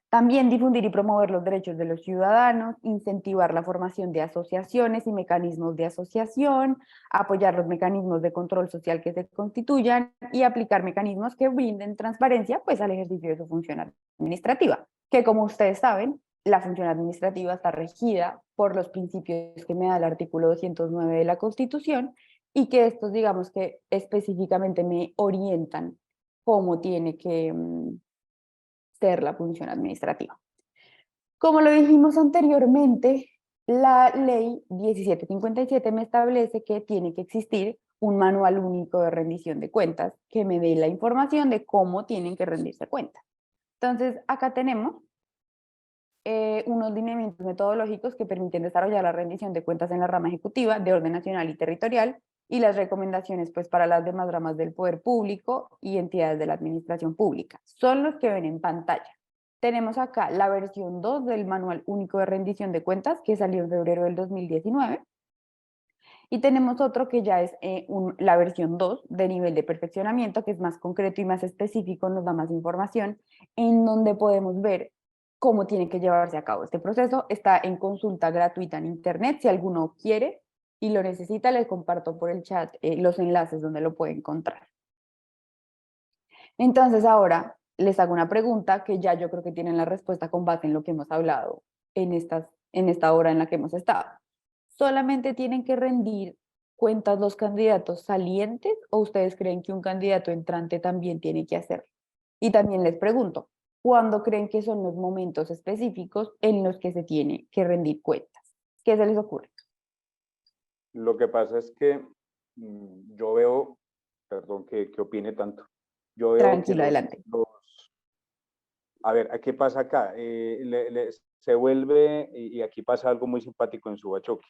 También difundir y promover los derechos de los ciudadanos, incentivar la formación de asociaciones y mecanismos de asociación, apoyar los mecanismos de control social que se constituyan y aplicar mecanismos que brinden transparencia pues, al ejercicio de su función administrativa, que como ustedes saben, la función administrativa está regida por los principios que me da el artículo 209 de la Constitución y que estos, digamos que específicamente me orientan cómo tiene que ser la función administrativa. Como lo dijimos anteriormente, la ley 1757 me establece que tiene que existir un manual único de rendición de cuentas que me dé la información de cómo tienen que rendirse cuentas. Entonces, acá tenemos unos lineamientos metodológicos que permiten desarrollar la rendición de cuentas en la rama ejecutiva de orden nacional y territorial y las recomendaciones pues, para las demás ramas del poder público y entidades de la administración pública. Son los que ven en pantalla. Tenemos acá la versión 2 del Manual Único de Rendición de Cuentas que salió en febrero del 2019. Y tenemos otro que ya es la versión 2 de nivel de perfeccionamiento, que es más concreto y más específico, nos da más información, en donde podemos ver cómo tiene que llevarse a cabo este proceso. Está en consulta gratuita en internet, si alguno quiere y lo necesita, les comparto por el chat los enlaces donde lo puede encontrar. Entonces ahora les hago una pregunta que ya yo creo que tienen la respuesta con base en lo que hemos hablado en esta hora en la que hemos estado. ¿Solamente tienen que rendir cuentas los candidatos salientes o ustedes creen que un candidato entrante también tiene que hacerlo? Y también les pregunto, ¿cuándo creen que son los momentos específicos en los que se tiene que rendir cuentas? ¿Qué se les ocurre?
Lo que pasa es que yo veo, perdón que opine tanto, yo veo que
Tranquilo, adelante.
a ver, ¿qué pasa acá? Se vuelve, y aquí pasa algo muy simpático en Subachoque.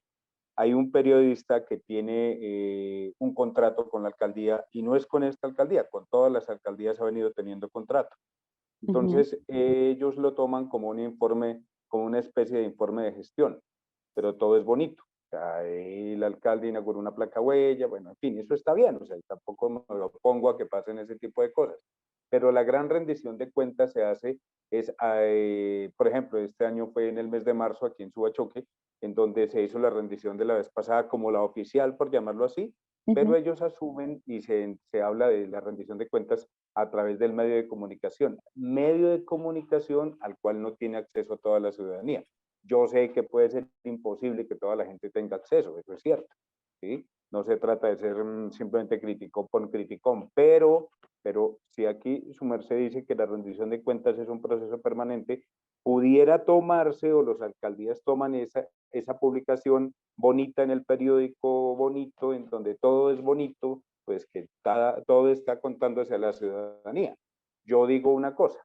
Hay un periodista que tiene un contrato con la alcaldía, y no es con esta alcaldía, con todas las alcaldías ha venido teniendo contrato. Entonces, ellos lo toman como un informe, como una especie de informe de gestión, pero todo es bonito. O sea, el alcalde inauguró una placa huella, bueno, en fin, eso está bien, o sea, tampoco me lo opongo a que pasen ese tipo de cosas. Pero la gran rendición de cuentas se hace, por ejemplo, este año fue en el mes de marzo aquí en Subachoque, en donde se hizo la rendición de la vez pasada como la oficial, por llamarlo así, pero ellos asumen y se habla de la rendición de cuentas a través del medio de comunicación al cual no tiene acceso toda la ciudadanía. Yo sé que puede ser imposible que toda la gente tenga acceso, eso es cierto, ¿sí? No se trata de ser simplemente criticón por criticón, pero si aquí su merced dice que la rendición de cuentas es un proceso permanente, pudiera tomarse, o las alcaldías toman esa publicación bonita en el periódico bonito, en donde todo es bonito, pues que todo está contándose a la ciudadanía. Yo digo una cosa,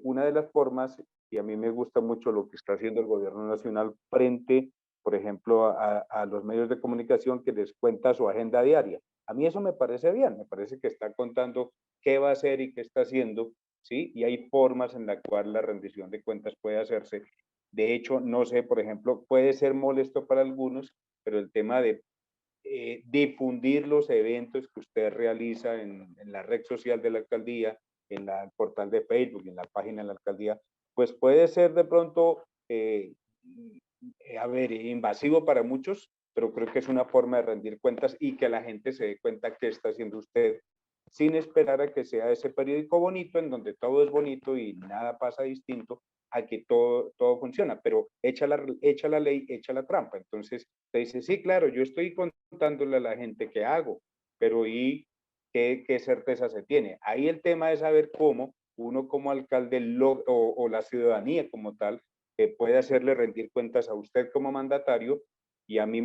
una de las formas, y a mí me gusta mucho lo que está haciendo el gobierno nacional frente, por ejemplo, a los medios de comunicación, que les cuenta su agenda diaria. A mí eso me parece bien, me parece que está contando qué va a hacer y qué está haciendo, ¿sí? Y hay formas en las cuales la rendición de cuentas puede hacerse. De hecho, no sé, por ejemplo, puede ser molesto para algunos, pero el tema de difundir los eventos que usted realiza en la red social de la alcaldía, en el portal de Facebook, en la página de la alcaldía, pues puede ser de pronto, invasivo para muchos, pero creo que es una forma de rendir cuentas y que la gente se dé cuenta qué está haciendo usted, sin esperar a que sea ese periódico bonito en donde todo es bonito y nada pasa distinto, a que todo funciona, pero echa la ley, echa la trampa. Entonces te dice, sí, claro, yo estoy contándole a la gente qué hago, pero ¿y qué certeza se tiene? Ahí el tema es saber cómo uno como alcalde o la ciudadanía como tal puede hacerle rendir cuentas a usted como mandatario, y a mí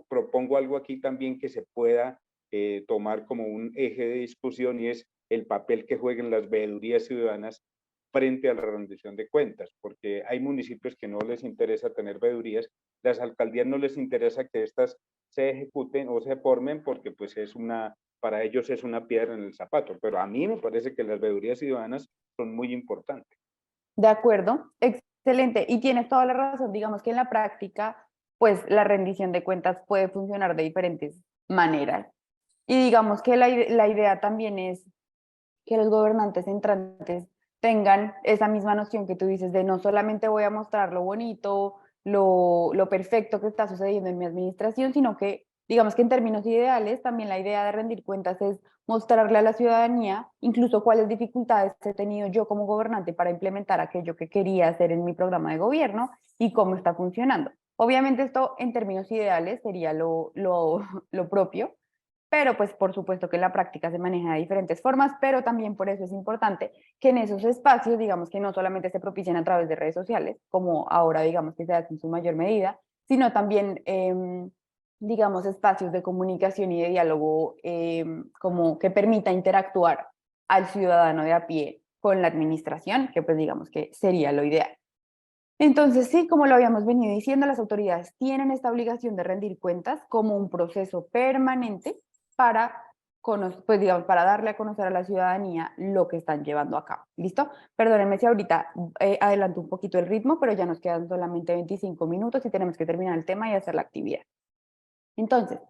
propongo algo aquí también que se pueda tomar como un eje de discusión, y es el papel que jueguen las veedurías ciudadanas frente a la rendición de cuentas, porque hay municipios que no les interesa tener veedurías, las alcaldías no les interesa que estas se ejecuten o se formen, porque pues para ellos es una piedra en el zapato, pero a mí me parece que las veedurías ciudadanas son muy importantes.
De acuerdo, excelente. Y tienes toda la razón. Digamos que en la práctica, pues la rendición de cuentas puede funcionar de diferentes maneras. Y digamos que la idea también es que los gobernantes entrantes tengan esa misma noción que tú dices de no solamente voy a mostrar lo bonito, lo perfecto que está sucediendo en mi administración, sino que, digamos que en términos ideales, también la idea de rendir cuentas es mostrarle a la ciudadanía incluso cuáles dificultades he tenido yo como gobernante para implementar aquello que quería hacer en mi programa de gobierno y cómo está funcionando. Obviamente esto en términos ideales sería lo propio, pero pues por supuesto que la práctica se maneja de diferentes formas, pero también por eso es importante que en esos espacios, digamos que no solamente se propicien a través de redes sociales, como ahora digamos que se hace en su mayor medida, sino también, digamos, espacios de comunicación y de diálogo como que permita interactuar al ciudadano de a pie con la administración, que pues digamos que sería lo ideal. Entonces, sí, como lo habíamos venido diciendo, las autoridades tienen esta obligación de rendir cuentas como un proceso permanente para, pues, digamos, para darle a conocer a la ciudadanía lo que están llevando a cabo. ¿Listo? Perdónenme si ahorita adelanto un poquito el ritmo, pero ya nos quedan solamente 25 minutos y tenemos que terminar el tema y hacer la actividad. Entonces,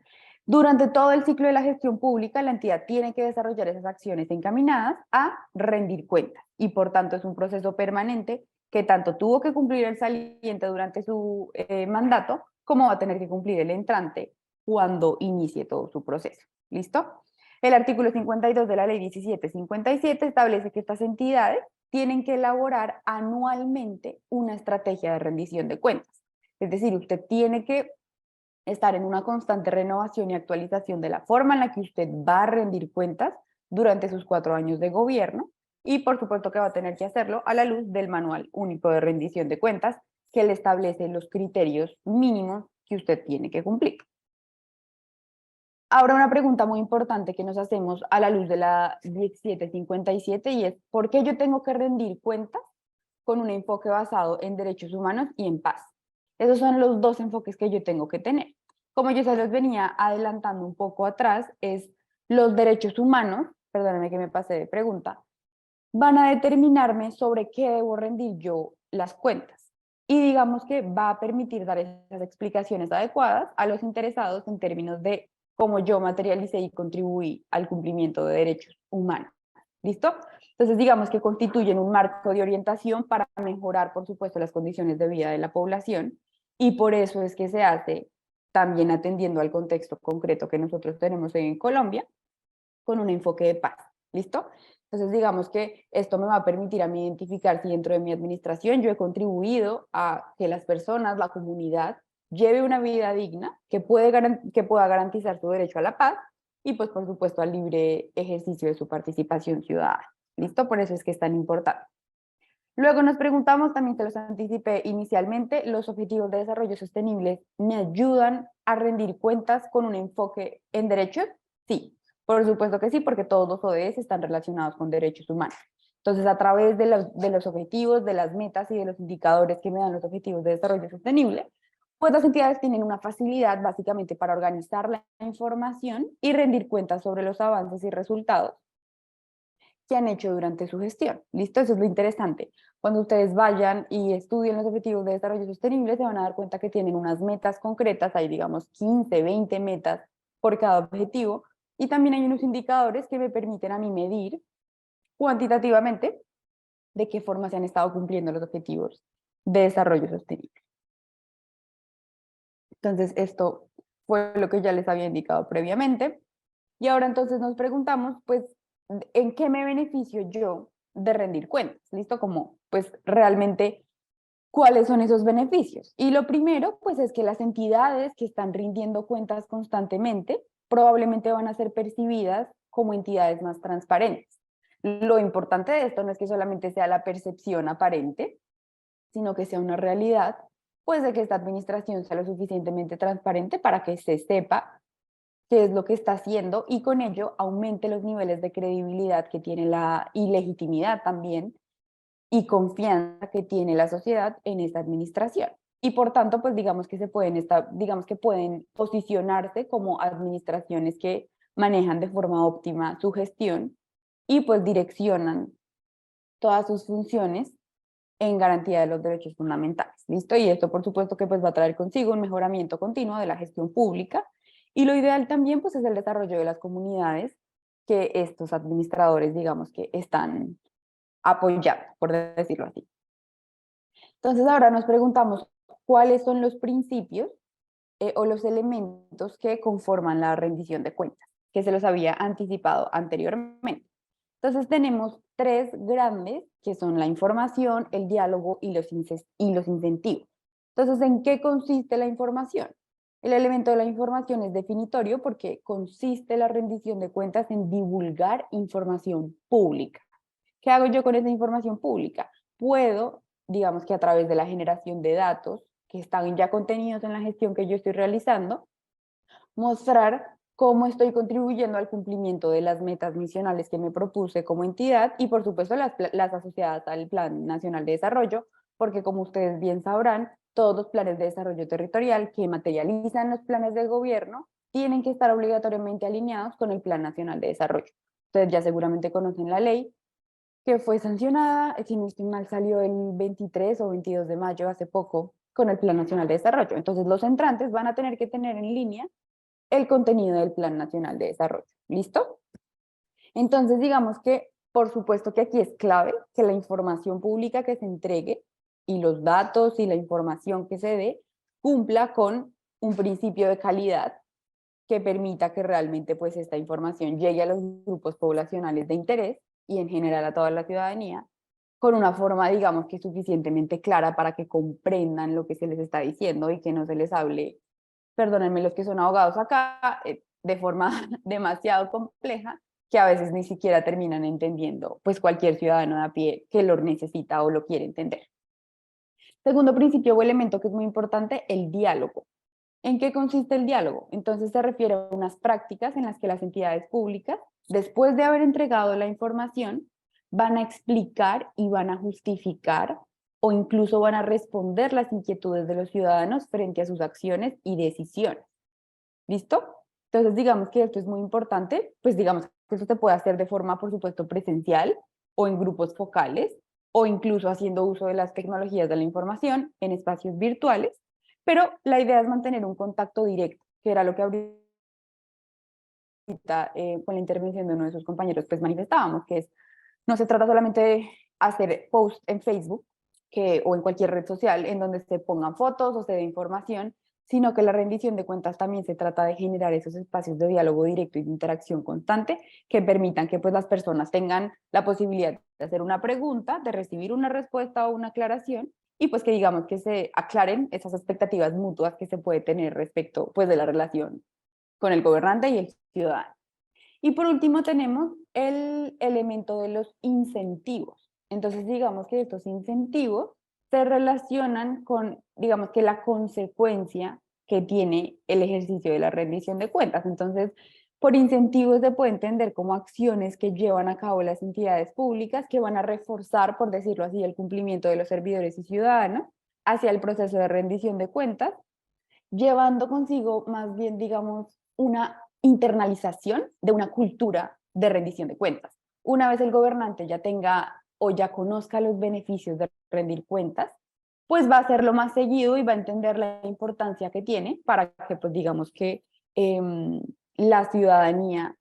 durante todo el ciclo de la gestión pública, la entidad tiene que desarrollar esas acciones encaminadas a rendir cuentas y por tanto es un proceso permanente que tanto tuvo que cumplir el saliente durante su mandato, como va a tener que cumplir el entrante cuando inicie todo su proceso. ¿Listo? El artículo 52 de la ley 1757 establece que estas entidades tienen que elaborar anualmente una estrategia de rendición de cuentas. Es decir, usted tiene que estar en una constante renovación y actualización de la forma en la que usted va a rendir cuentas durante sus 4 años de gobierno, y por supuesto que va a tener que hacerlo a la luz del Manual Único de Rendición de Cuentas, que le establece los criterios mínimos que usted tiene que cumplir. Ahora, una pregunta muy importante que nos hacemos a la luz de la 1757, y es: ¿por qué yo tengo que rendir cuentas con un enfoque basado en derechos humanos y en paz? Esos son los dos enfoques que yo tengo que tener. Como yo se los venía adelantando un poco atrás, es los derechos humanos, perdóname que me pasé de pregunta, van a determinarme sobre qué debo rendir yo las cuentas. Y digamos que va a permitir dar esas explicaciones adecuadas a los interesados en términos de cómo yo materialicé y contribuí al cumplimiento de derechos humanos. ¿Listo? Entonces, digamos que constituyen un marco de orientación para mejorar, por supuesto, las condiciones de vida de la población, y por eso es que se hace también atendiendo al contexto concreto que nosotros tenemos en Colombia, con un enfoque de paz. ¿Listo? Entonces, digamos que esto me va a permitir a mí identificar si dentro de mi administración yo he contribuido a que las personas, la comunidad, lleve una vida digna, que pueda garantizar su derecho a la paz y, pues, por supuesto, al libre ejercicio de su participación ciudadana. ¿Listo? Por eso es que es tan importante. Luego nos preguntamos, también se los anticipé inicialmente, ¿los objetivos de desarrollo sostenible me ayudan a rendir cuentas con un enfoque en derechos? Sí, por supuesto que sí, porque todos los ODS están relacionados con derechos humanos. Entonces, a través de los objetivos, de las metas y de los indicadores que me dan los objetivos de desarrollo sostenible, pues las entidades tienen una facilidad básicamente para organizar la información y rendir cuentas sobre los avances y resultados que han hecho durante su gestión. ¿Listo? Eso es lo interesante. Cuando ustedes vayan y estudien los objetivos de desarrollo sostenible, se van a dar cuenta que tienen unas metas concretas, hay digamos 15, 20 metas por cada objetivo, y también hay unos indicadores que me permiten a mí medir cuantitativamente de qué forma se han estado cumpliendo los objetivos de desarrollo sostenible. Entonces, esto fue lo que ya les había indicado previamente. Y ahora entonces nos preguntamos, pues, ¿en qué me beneficio yo de rendir cuentas? ¿Listo? Como, pues, realmente, ¿cuáles son esos beneficios? Y lo primero, pues, es que las entidades que están rindiendo cuentas constantemente probablemente van a ser percibidas como entidades más transparentes. Lo importante de esto no es que solamente sea la percepción aparente, sino que sea una realidad, pues, de que esta administración sea lo suficientemente transparente para que se sepa qué es lo que está haciendo, y con ello aumente los niveles de credibilidad que tiene y legitimidad también, y confianza que tiene la sociedad en esta administración. Y por tanto, pues digamos que pueden posicionarse como administraciones que manejan de forma óptima su gestión y pues direccionan todas sus funciones en garantía de los derechos fundamentales. ¿Listo? Y esto por supuesto que pues va a traer consigo un mejoramiento continuo de la gestión pública, y lo ideal también pues es el desarrollo de las comunidades que estos administradores digamos que están apoyando, por decirlo así. Entonces ahora nos preguntamos cuáles son los principios o los elementos que conforman la rendición de cuentas, que se los había anticipado anteriormente. Entonces tenemos 3 grandes, que son la información, el diálogo y los incentivos. Entonces, ¿en qué consiste la información? El elemento de la información es definitorio porque consiste la rendición de cuentas en divulgar información pública. ¿Qué hago yo con esa información pública? Puedo, digamos que a través de la generación de datos que están ya contenidos en la gestión que yo estoy realizando, mostrar cómo estoy contribuyendo al cumplimiento de las metas misionales que me propuse como entidad, y por supuesto las asociadas al Plan Nacional de Desarrollo, porque como ustedes bien sabrán, todos los planes de desarrollo territorial que materializan los planes del gobierno tienen que estar obligatoriamente alineados con el Plan Nacional de Desarrollo. Ustedes ya seguramente conocen la ley que fue sancionada, si no estoy mal, salió el 23 o 22 de mayo, hace poco, con el Plan Nacional de Desarrollo. Entonces los entrantes van a tener que tener en línea el contenido del Plan Nacional de Desarrollo. ¿Listo? Entonces, digamos que, por supuesto que aquí es clave que la información pública que se entregue y los datos y la información que se dé cumpla con un principio de calidad que permita que realmente pues esta información llegue a los grupos poblacionales de interés y en general a toda la ciudadanía con una forma, digamos, que suficientemente clara para que comprendan lo que se les está diciendo y que no se les hable, perdónenme los que son abogados acá, de forma demasiado compleja, que a veces ni siquiera terminan entendiendo, pues cualquier ciudadano de a pie que lo necesita o lo quiere entender. Segundo principio o elemento que es muy importante, el diálogo. ¿En qué consiste el diálogo? Entonces se refiere a unas prácticas en las que las entidades públicas, después de haber entregado la información, van a explicar y van a justificar o incluso van a responder las inquietudes de los ciudadanos frente a sus acciones y decisiones. ¿Listo? Entonces digamos que esto es muy importante, pues digamos que eso se puede hacer de forma, por supuesto, presencial o en grupos focales o incluso haciendo uso de las tecnologías de la información en espacios virtuales, pero la idea es mantener un contacto directo, que era lo que ahorita con la intervención de uno de sus compañeros pues manifestábamos, que es, no se trata solamente de hacer posts en Facebook o en cualquier red social en donde se pongan fotos o se dé información, sino que la rendición de cuentas también se trata de generar esos espacios de diálogo directo y de interacción constante que permitan que pues las personas tengan la posibilidad de hacer una pregunta, de recibir una respuesta o una aclaración, y pues que digamos que se aclaren esas expectativas mutuas que se puede tener respecto pues de la relación con el gobernante y el ciudadano. Y por último tenemos el elemento de los incentivos. Entonces digamos que estos incentivos se relacionan con, digamos que la consecuencia que tiene el ejercicio de la rendición de cuentas. Entonces, por incentivos se puede entender como acciones que llevan a cabo las entidades públicas que van a reforzar, por decirlo así, el cumplimiento de los servidores y ciudadanos hacia el proceso de rendición de cuentas, llevando consigo más bien, digamos, una internalización de una cultura de rendición de cuentas. Una vez el gobernante ya tenga o ya conozca los beneficios de rendir cuentas, pues va a hacerlo más seguido y va a entender la importancia que tiene para que, pues digamos que la ciudadanía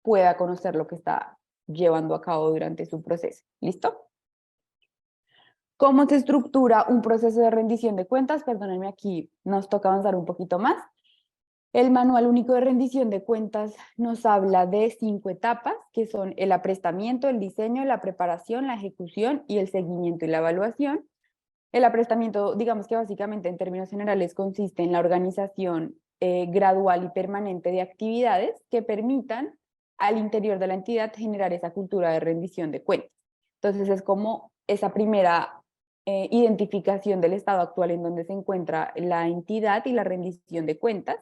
pueda conocer lo que está llevando a cabo durante su proceso. ¿Listo? ¿Cómo se estructura un proceso de rendición de cuentas? Perdónenme, aquí nos toca avanzar un poquito más. El Manual Único de Rendición de Cuentas nos habla de 5 etapas, que son el aprestamiento, el diseño, la preparación, la ejecución y el seguimiento y la evaluación. El aprestamiento, digamos que básicamente en términos generales consiste en la organización gradual y permanente de actividades que permitan al interior de la entidad generar esa cultura de rendición de cuentas. Entonces es como esa primera identificación del estado actual en donde se encuentra la entidad y la rendición de cuentas,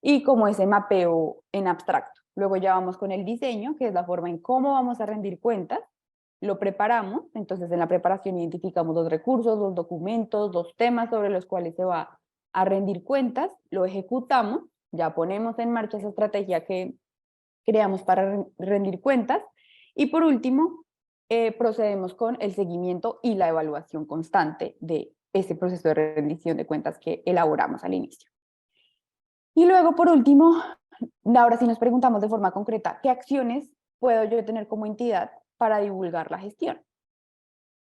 y como ese mapeo en abstracto. Luego ya vamos con el diseño, que es la forma en cómo vamos a rendir cuentas, lo preparamos, entonces en la preparación identificamos los recursos, los documentos, los temas sobre los cuales se va a rendir cuentas, lo ejecutamos, ya ponemos en marcha esa estrategia que creamos para rendir cuentas, y por último, procedemos con el seguimiento y la evaluación constante de ese proceso de rendición de cuentas que elaboramos al inicio. Y luego, por último, ahora sí nos preguntamos de forma concreta, ¿qué acciones puedo yo tener como entidad para divulgar la gestión?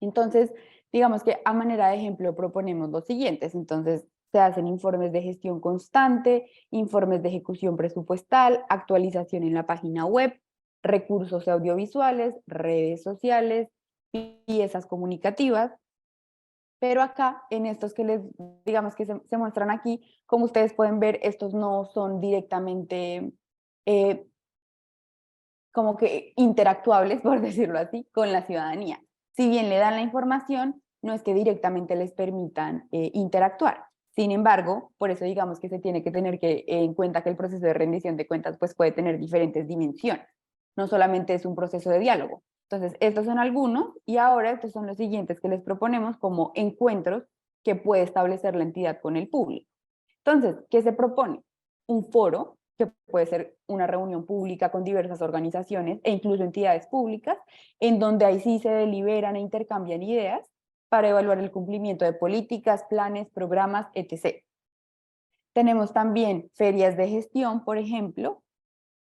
Entonces, digamos que a manera de ejemplo proponemos los siguientes. Entonces, se hacen informes de gestión constante, informes de ejecución presupuestal, actualización en la página web, recursos audiovisuales, redes sociales, piezas comunicativas. Pero acá, en estos que les, digamos que se muestran aquí, como ustedes pueden ver, estos no son directamente como que interactuables, por decirlo así, con la ciudadanía. Si bien le dan la información, no es que directamente les permitan interactuar. Sin embargo, por eso digamos que se tiene que tener en cuenta que el proceso de rendición de cuentas pues, puede tener diferentes dimensiones. No solamente es un proceso de diálogo. Entonces, estos son algunos y ahora estos son los siguientes que les proponemos como encuentros que puede establecer la entidad con el público. Entonces, ¿qué se propone? Un foro, que puede ser una reunión pública con diversas organizaciones e incluso entidades públicas, en donde ahí sí se deliberan e intercambian ideas para evaluar el cumplimiento de políticas, planes, programas, etc. Tenemos también ferias de gestión, por ejemplo,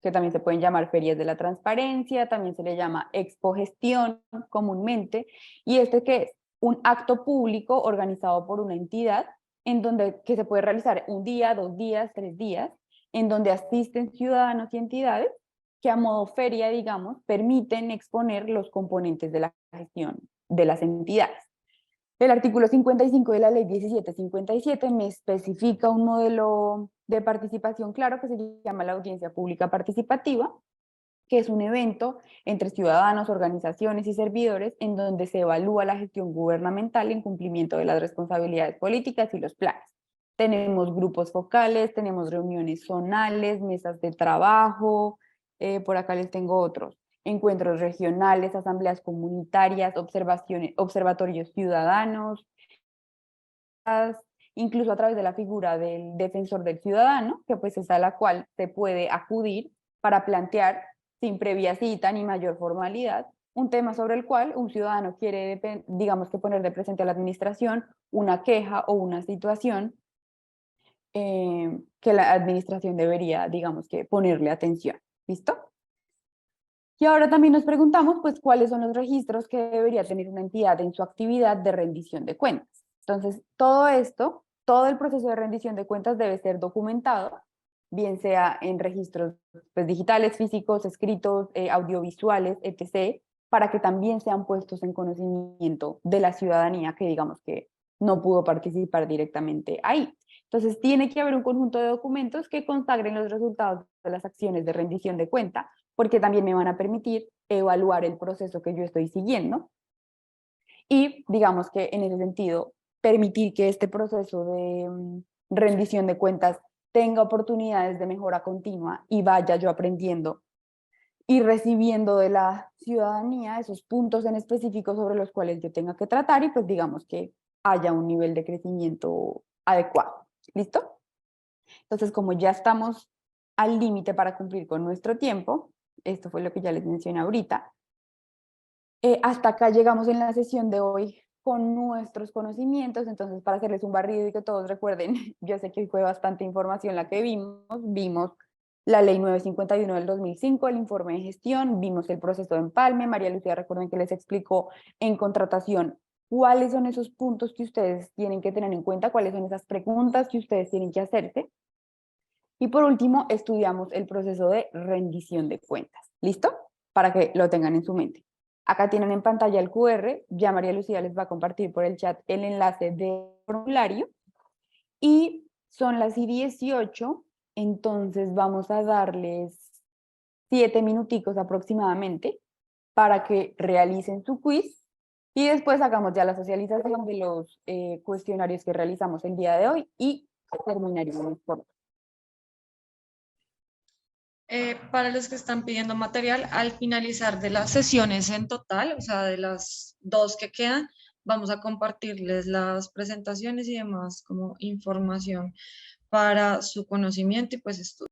que también se pueden llamar ferias de la transparencia, también se le llama expogestión comúnmente, y que es un acto público organizado por una entidad que se puede realizar un día, 2 días, 3 días, en donde asisten ciudadanos y entidades que a modo feria, digamos, permiten exponer los componentes de la gestión de las entidades. El artículo 55 de la ley 1757 me especifica un modelo de participación claro que se llama la audiencia pública participativa, que es un evento entre ciudadanos, organizaciones y servidores en donde se evalúa la gestión gubernamental en cumplimiento de las responsabilidades políticas y los planes. Tenemos grupos focales, tenemos reuniones zonales, mesas de trabajo, por acá les tengo otros, encuentros regionales, asambleas comunitarias, observatorios ciudadanos, incluso a través de la figura del defensor del ciudadano, que pues es a la cual se puede acudir para plantear sin previa cita ni mayor formalidad un tema sobre el cual un ciudadano quiere, digamos que poner de presente a la administración una queja o una situación que la administración debería, digamos que ponerle atención. ¿Listo? Y ahora también nos preguntamos, pues, cuáles son los registros que debería tener una entidad en su actividad de rendición de cuentas. Entonces, todo esto, todo el proceso de rendición de cuentas debe ser documentado, bien sea en registros pues, digitales, físicos, escritos, audiovisuales, etc., para que también sean puestos en conocimiento de la ciudadanía que digamos que no pudo participar directamente ahí. Entonces, tiene que haber un conjunto de documentos que consagren los resultados de las acciones de rendición de cuenta, porque también me van a permitir evaluar el proceso que yo estoy siguiendo y, digamos que en ese sentido, permitir que este proceso de rendición de cuentas tenga oportunidades de mejora continua y vaya yo aprendiendo y recibiendo de la ciudadanía esos puntos en específico sobre los cuales yo tenga que tratar y pues digamos que haya un nivel de crecimiento adecuado. ¿Listo? Entonces, como ya estamos al límite para cumplir con nuestro tiempo, esto fue lo que ya les mencioné ahorita, hasta acá llegamos en la sesión de hoy con nuestros conocimientos, entonces para hacerles un barrido y que todos recuerden, yo sé que hoy fue bastante información la que vimos la ley 951 del 2005, el informe de gestión, vimos el proceso de empalme, María Lucía recuerden que les explicó en contratación cuáles son esos puntos que ustedes tienen que tener en cuenta, cuáles son esas preguntas que ustedes tienen que hacerse. Y por último, estudiamos el proceso de rendición de cuentas. ¿Listo? Para que lo tengan en su mente. Acá tienen en pantalla el QR, ya María Lucía les va a compartir por el chat el enlace del formulario. Y son las I-18, entonces vamos a darles 7 minuticos aproximadamente para que realicen su quiz y después hagamos ya la socialización de los cuestionarios que realizamos el día de hoy y terminaríamos por
Para los que están pidiendo material, al finalizar de las sesiones en total, o sea, de las 2 que quedan, vamos a compartirles las presentaciones y demás como información para su conocimiento y pues estudio.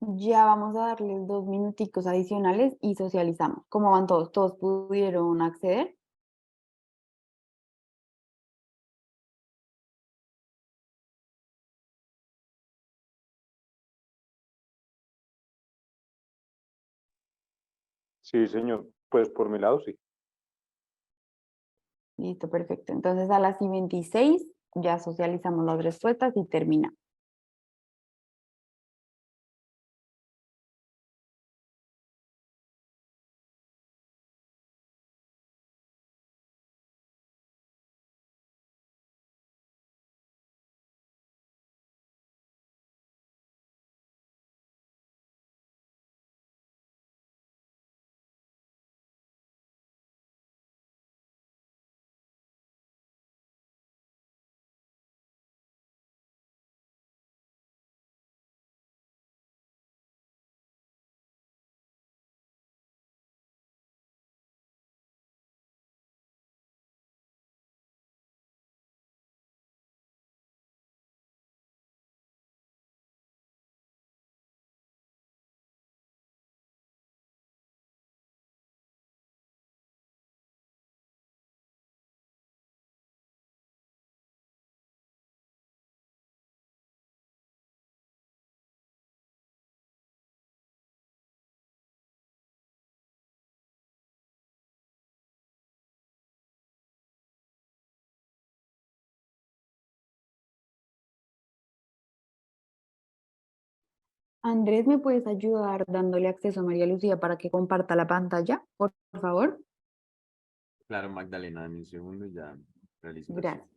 Ya vamos a darles 2 minuticos adicionales y socializamos. ¿Cómo van todos? ¿Todos pudieron acceder?
Sí, señor. Pues por mi lado, sí.
Listo, perfecto. Entonces a las y 26 ya socializamos las respuestas y termina. Andrés, ¿me puedes ayudar dándole acceso a María Lucía para que comparta la pantalla, por favor?
Claro, Magdalena, dame un segundo y ya realizo la
Gracias.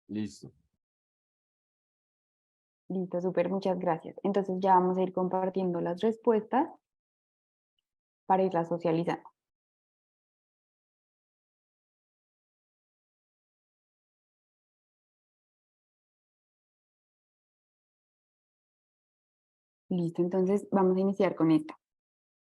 Listo.
Listo, súper, muchas gracias. Entonces ya vamos a ir compartiendo las respuestas para irlas socializando. Listo, entonces vamos a iniciar con esta.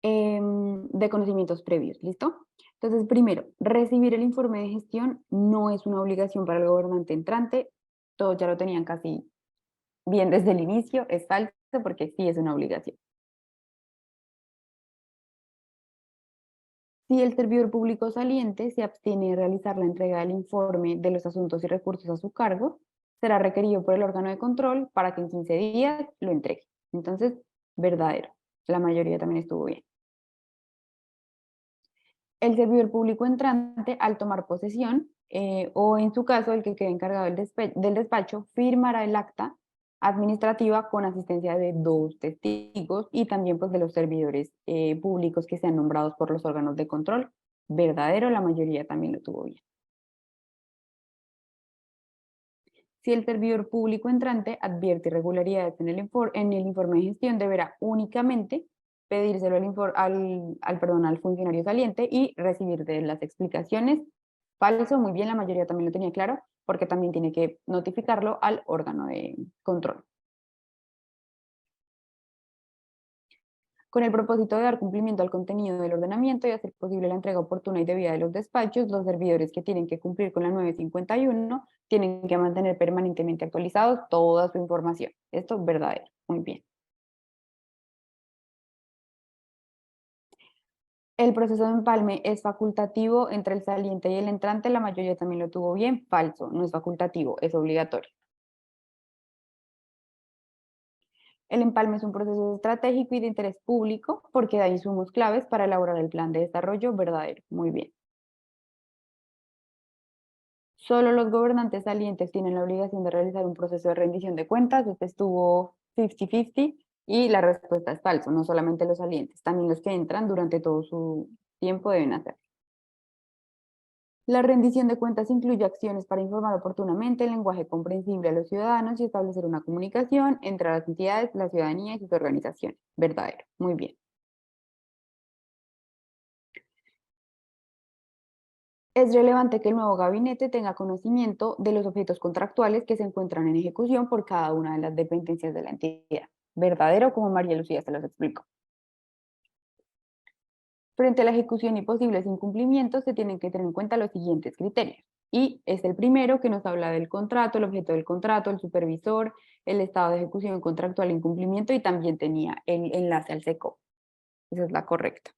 De conocimientos previos, ¿listo? Entonces, primero, recibir el informe de gestión no es una obligación para el gobernante entrante. Todos ya lo tenían casi bien desde el inicio, es falso porque sí es una obligación. Si el servidor público saliente se abstiene de realizar la entrega del informe de los asuntos y recursos a su cargo, será requerido por el órgano de control para que en 15 días lo entregue. Entonces, verdadero. La mayoría también estuvo bien. El servidor público entrante, al tomar posesión, o en su caso, el que quede encargado del despacho, firmará el acta administrativa con asistencia de 2 testigos y también pues, de los servidores públicos que sean nombrados por los órganos de control. Verdadero, la mayoría también lo tuvo bien. Si el servidor público entrante advierte irregularidades en el informe de gestión, deberá únicamente pedírselo al funcionario saliente y recibir de las explicaciones. Falso, muy bien, la mayoría también lo tenía claro, porque también tiene que notificarlo al órgano de control. Con el propósito de dar cumplimiento al contenido del ordenamiento y hacer posible la entrega oportuna y debida de los despachos, los servidores que tienen que cumplir con la 951 tienen que mantener permanentemente actualizados toda su información. Esto es verdadero. Muy bien. El proceso de empalme es facultativo entre el saliente y el entrante. La mayoría también lo tuvo bien. Falso, no es facultativo, es obligatorio. El empalme es un proceso estratégico y de interés público porque da insumos claves para elaborar el plan de desarrollo. Verdadero. Muy bien. Solo los gobernantes salientes tienen la obligación de realizar un proceso de rendición de cuentas. Este estuvo 50-50 y la respuesta es falso. No solamente los salientes, también los que entran durante todo su tiempo deben hacer. La rendición de cuentas incluye acciones para informar oportunamente en lenguaje comprensible a los ciudadanos y establecer una comunicación entre las entidades, la ciudadanía y sus organizaciones. Verdadero. Muy bien. Es relevante que el nuevo gabinete tenga conocimiento de los objetos contractuales que se encuentran en ejecución por cada una de las dependencias de la entidad. Verdadero, como María Lucía se los explicó. Frente a la ejecución y posibles incumplimientos, se tienen que tener en cuenta los siguientes criterios. Y es el primero, que nos habla del contrato, el objeto del contrato, el supervisor, el estado de ejecución contractual, incumplimiento, y también tenía el enlace al SECO. Esa es la correcta.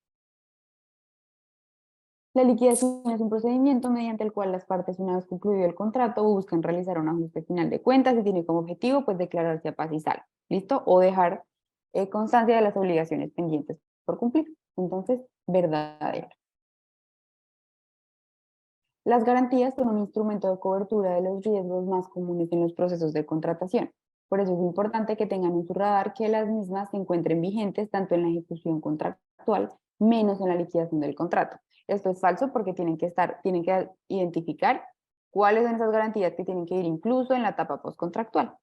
La liquidación es un procedimiento mediante el cual las partes, una vez concluido el contrato, buscan realizar un ajuste final de cuentas y tiene como objetivo pues declararse a paz y salvo, ¿listo? O dejar constancia de las obligaciones pendientes por cumplir. Entonces, verdadero. Las garantías son un instrumento de cobertura de los riesgos más comunes en los procesos de contratación. Por eso es importante que tengan en su radar que las mismas se encuentren vigentes tanto en la ejecución contractual menos en la liquidación del contrato. Esto es falso porque tienen que identificar cuáles son esas garantías que tienen que ir incluso en la etapa postcontractual.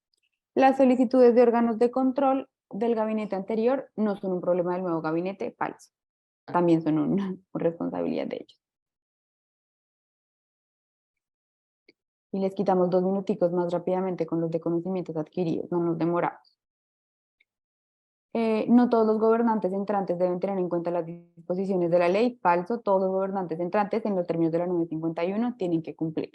Las solicitudes de órganos de control del gabinete anterior no son un problema del nuevo gabinete, falso. También son una responsabilidad de ellos. Y les quitamos 2 minuticos más rápidamente con los de conocimientos adquiridos, no nos demoramos. No todos los gobernantes entrantes deben tener en cuenta las disposiciones de la ley. Falso, todos los gobernantes entrantes en los términos de la 951 tienen que cumplir.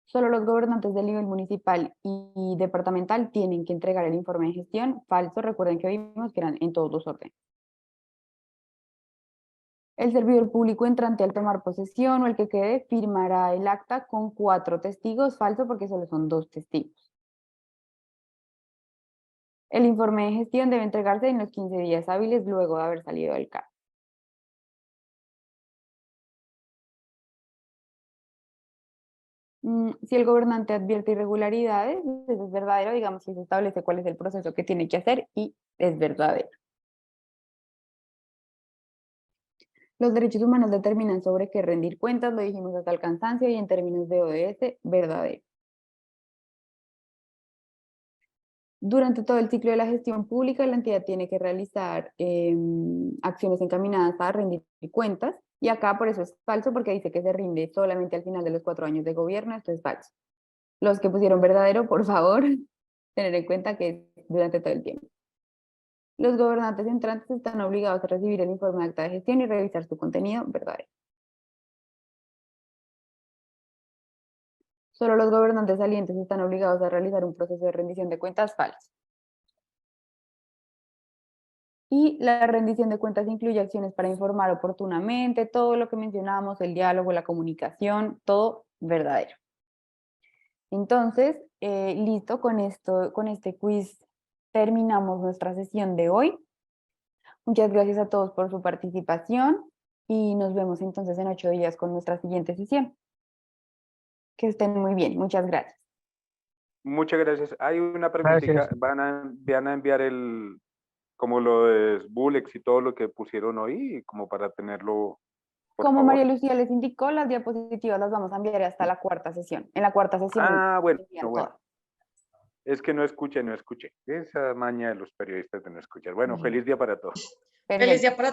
Solo los gobernantes del nivel municipal y departamental tienen que entregar el informe de gestión. Falso, recuerden que vimos que eran en todos los órdenes. El servidor público entrante al tomar posesión o el que quede firmará el acta con 4 testigos. Falso, porque solo son 2 testigos. El informe de gestión debe entregarse en los 15 días hábiles luego de haber salido del cargo. Si el gobernante advierte irregularidades, eso es verdadero, digamos, si se establece cuál es el proceso que tiene que hacer y es verdadero. Los derechos humanos determinan sobre qué rendir cuentas, lo dijimos hasta el cansancio, y en términos de ODS, verdadero. Durante todo el ciclo de la gestión pública, la entidad tiene que realizar acciones encaminadas a rendir cuentas, y acá por eso es falso, porque dice que se rinde solamente al final de los 4 años de gobierno. Esto es falso. Los que pusieron verdadero, por favor, tener en cuenta que es durante todo el tiempo. Los gobernantes entrantes están obligados a recibir el informe de acta de gestión y revisar su contenido. Verdadero. Solo los gobernantes salientes están obligados a realizar un proceso de rendición de cuentas. Falso. Y la rendición de cuentas incluye acciones para informar oportunamente, todo lo que mencionábamos, el diálogo, la comunicación, todo verdadero. Entonces, listo, con este quiz terminamos nuestra sesión de hoy. Muchas gracias a todos por su participación y nos vemos entonces en 8 días con nuestra siguiente sesión. Que estén muy bien, muchas gracias.
Muchas gracias. Hay una preguntita, van a enviar como los bullets y todo lo que pusieron hoy, como para tenerlo, por
Como
favor.
María Lucía les indicó, las diapositivas las vamos a enviar hasta la 4ª sesión. En la 4ª sesión.
Bueno. Es que no escuché. Esa maña de los periodistas de no escuchar. Bueno, feliz día para todos.
Feliz día para todos.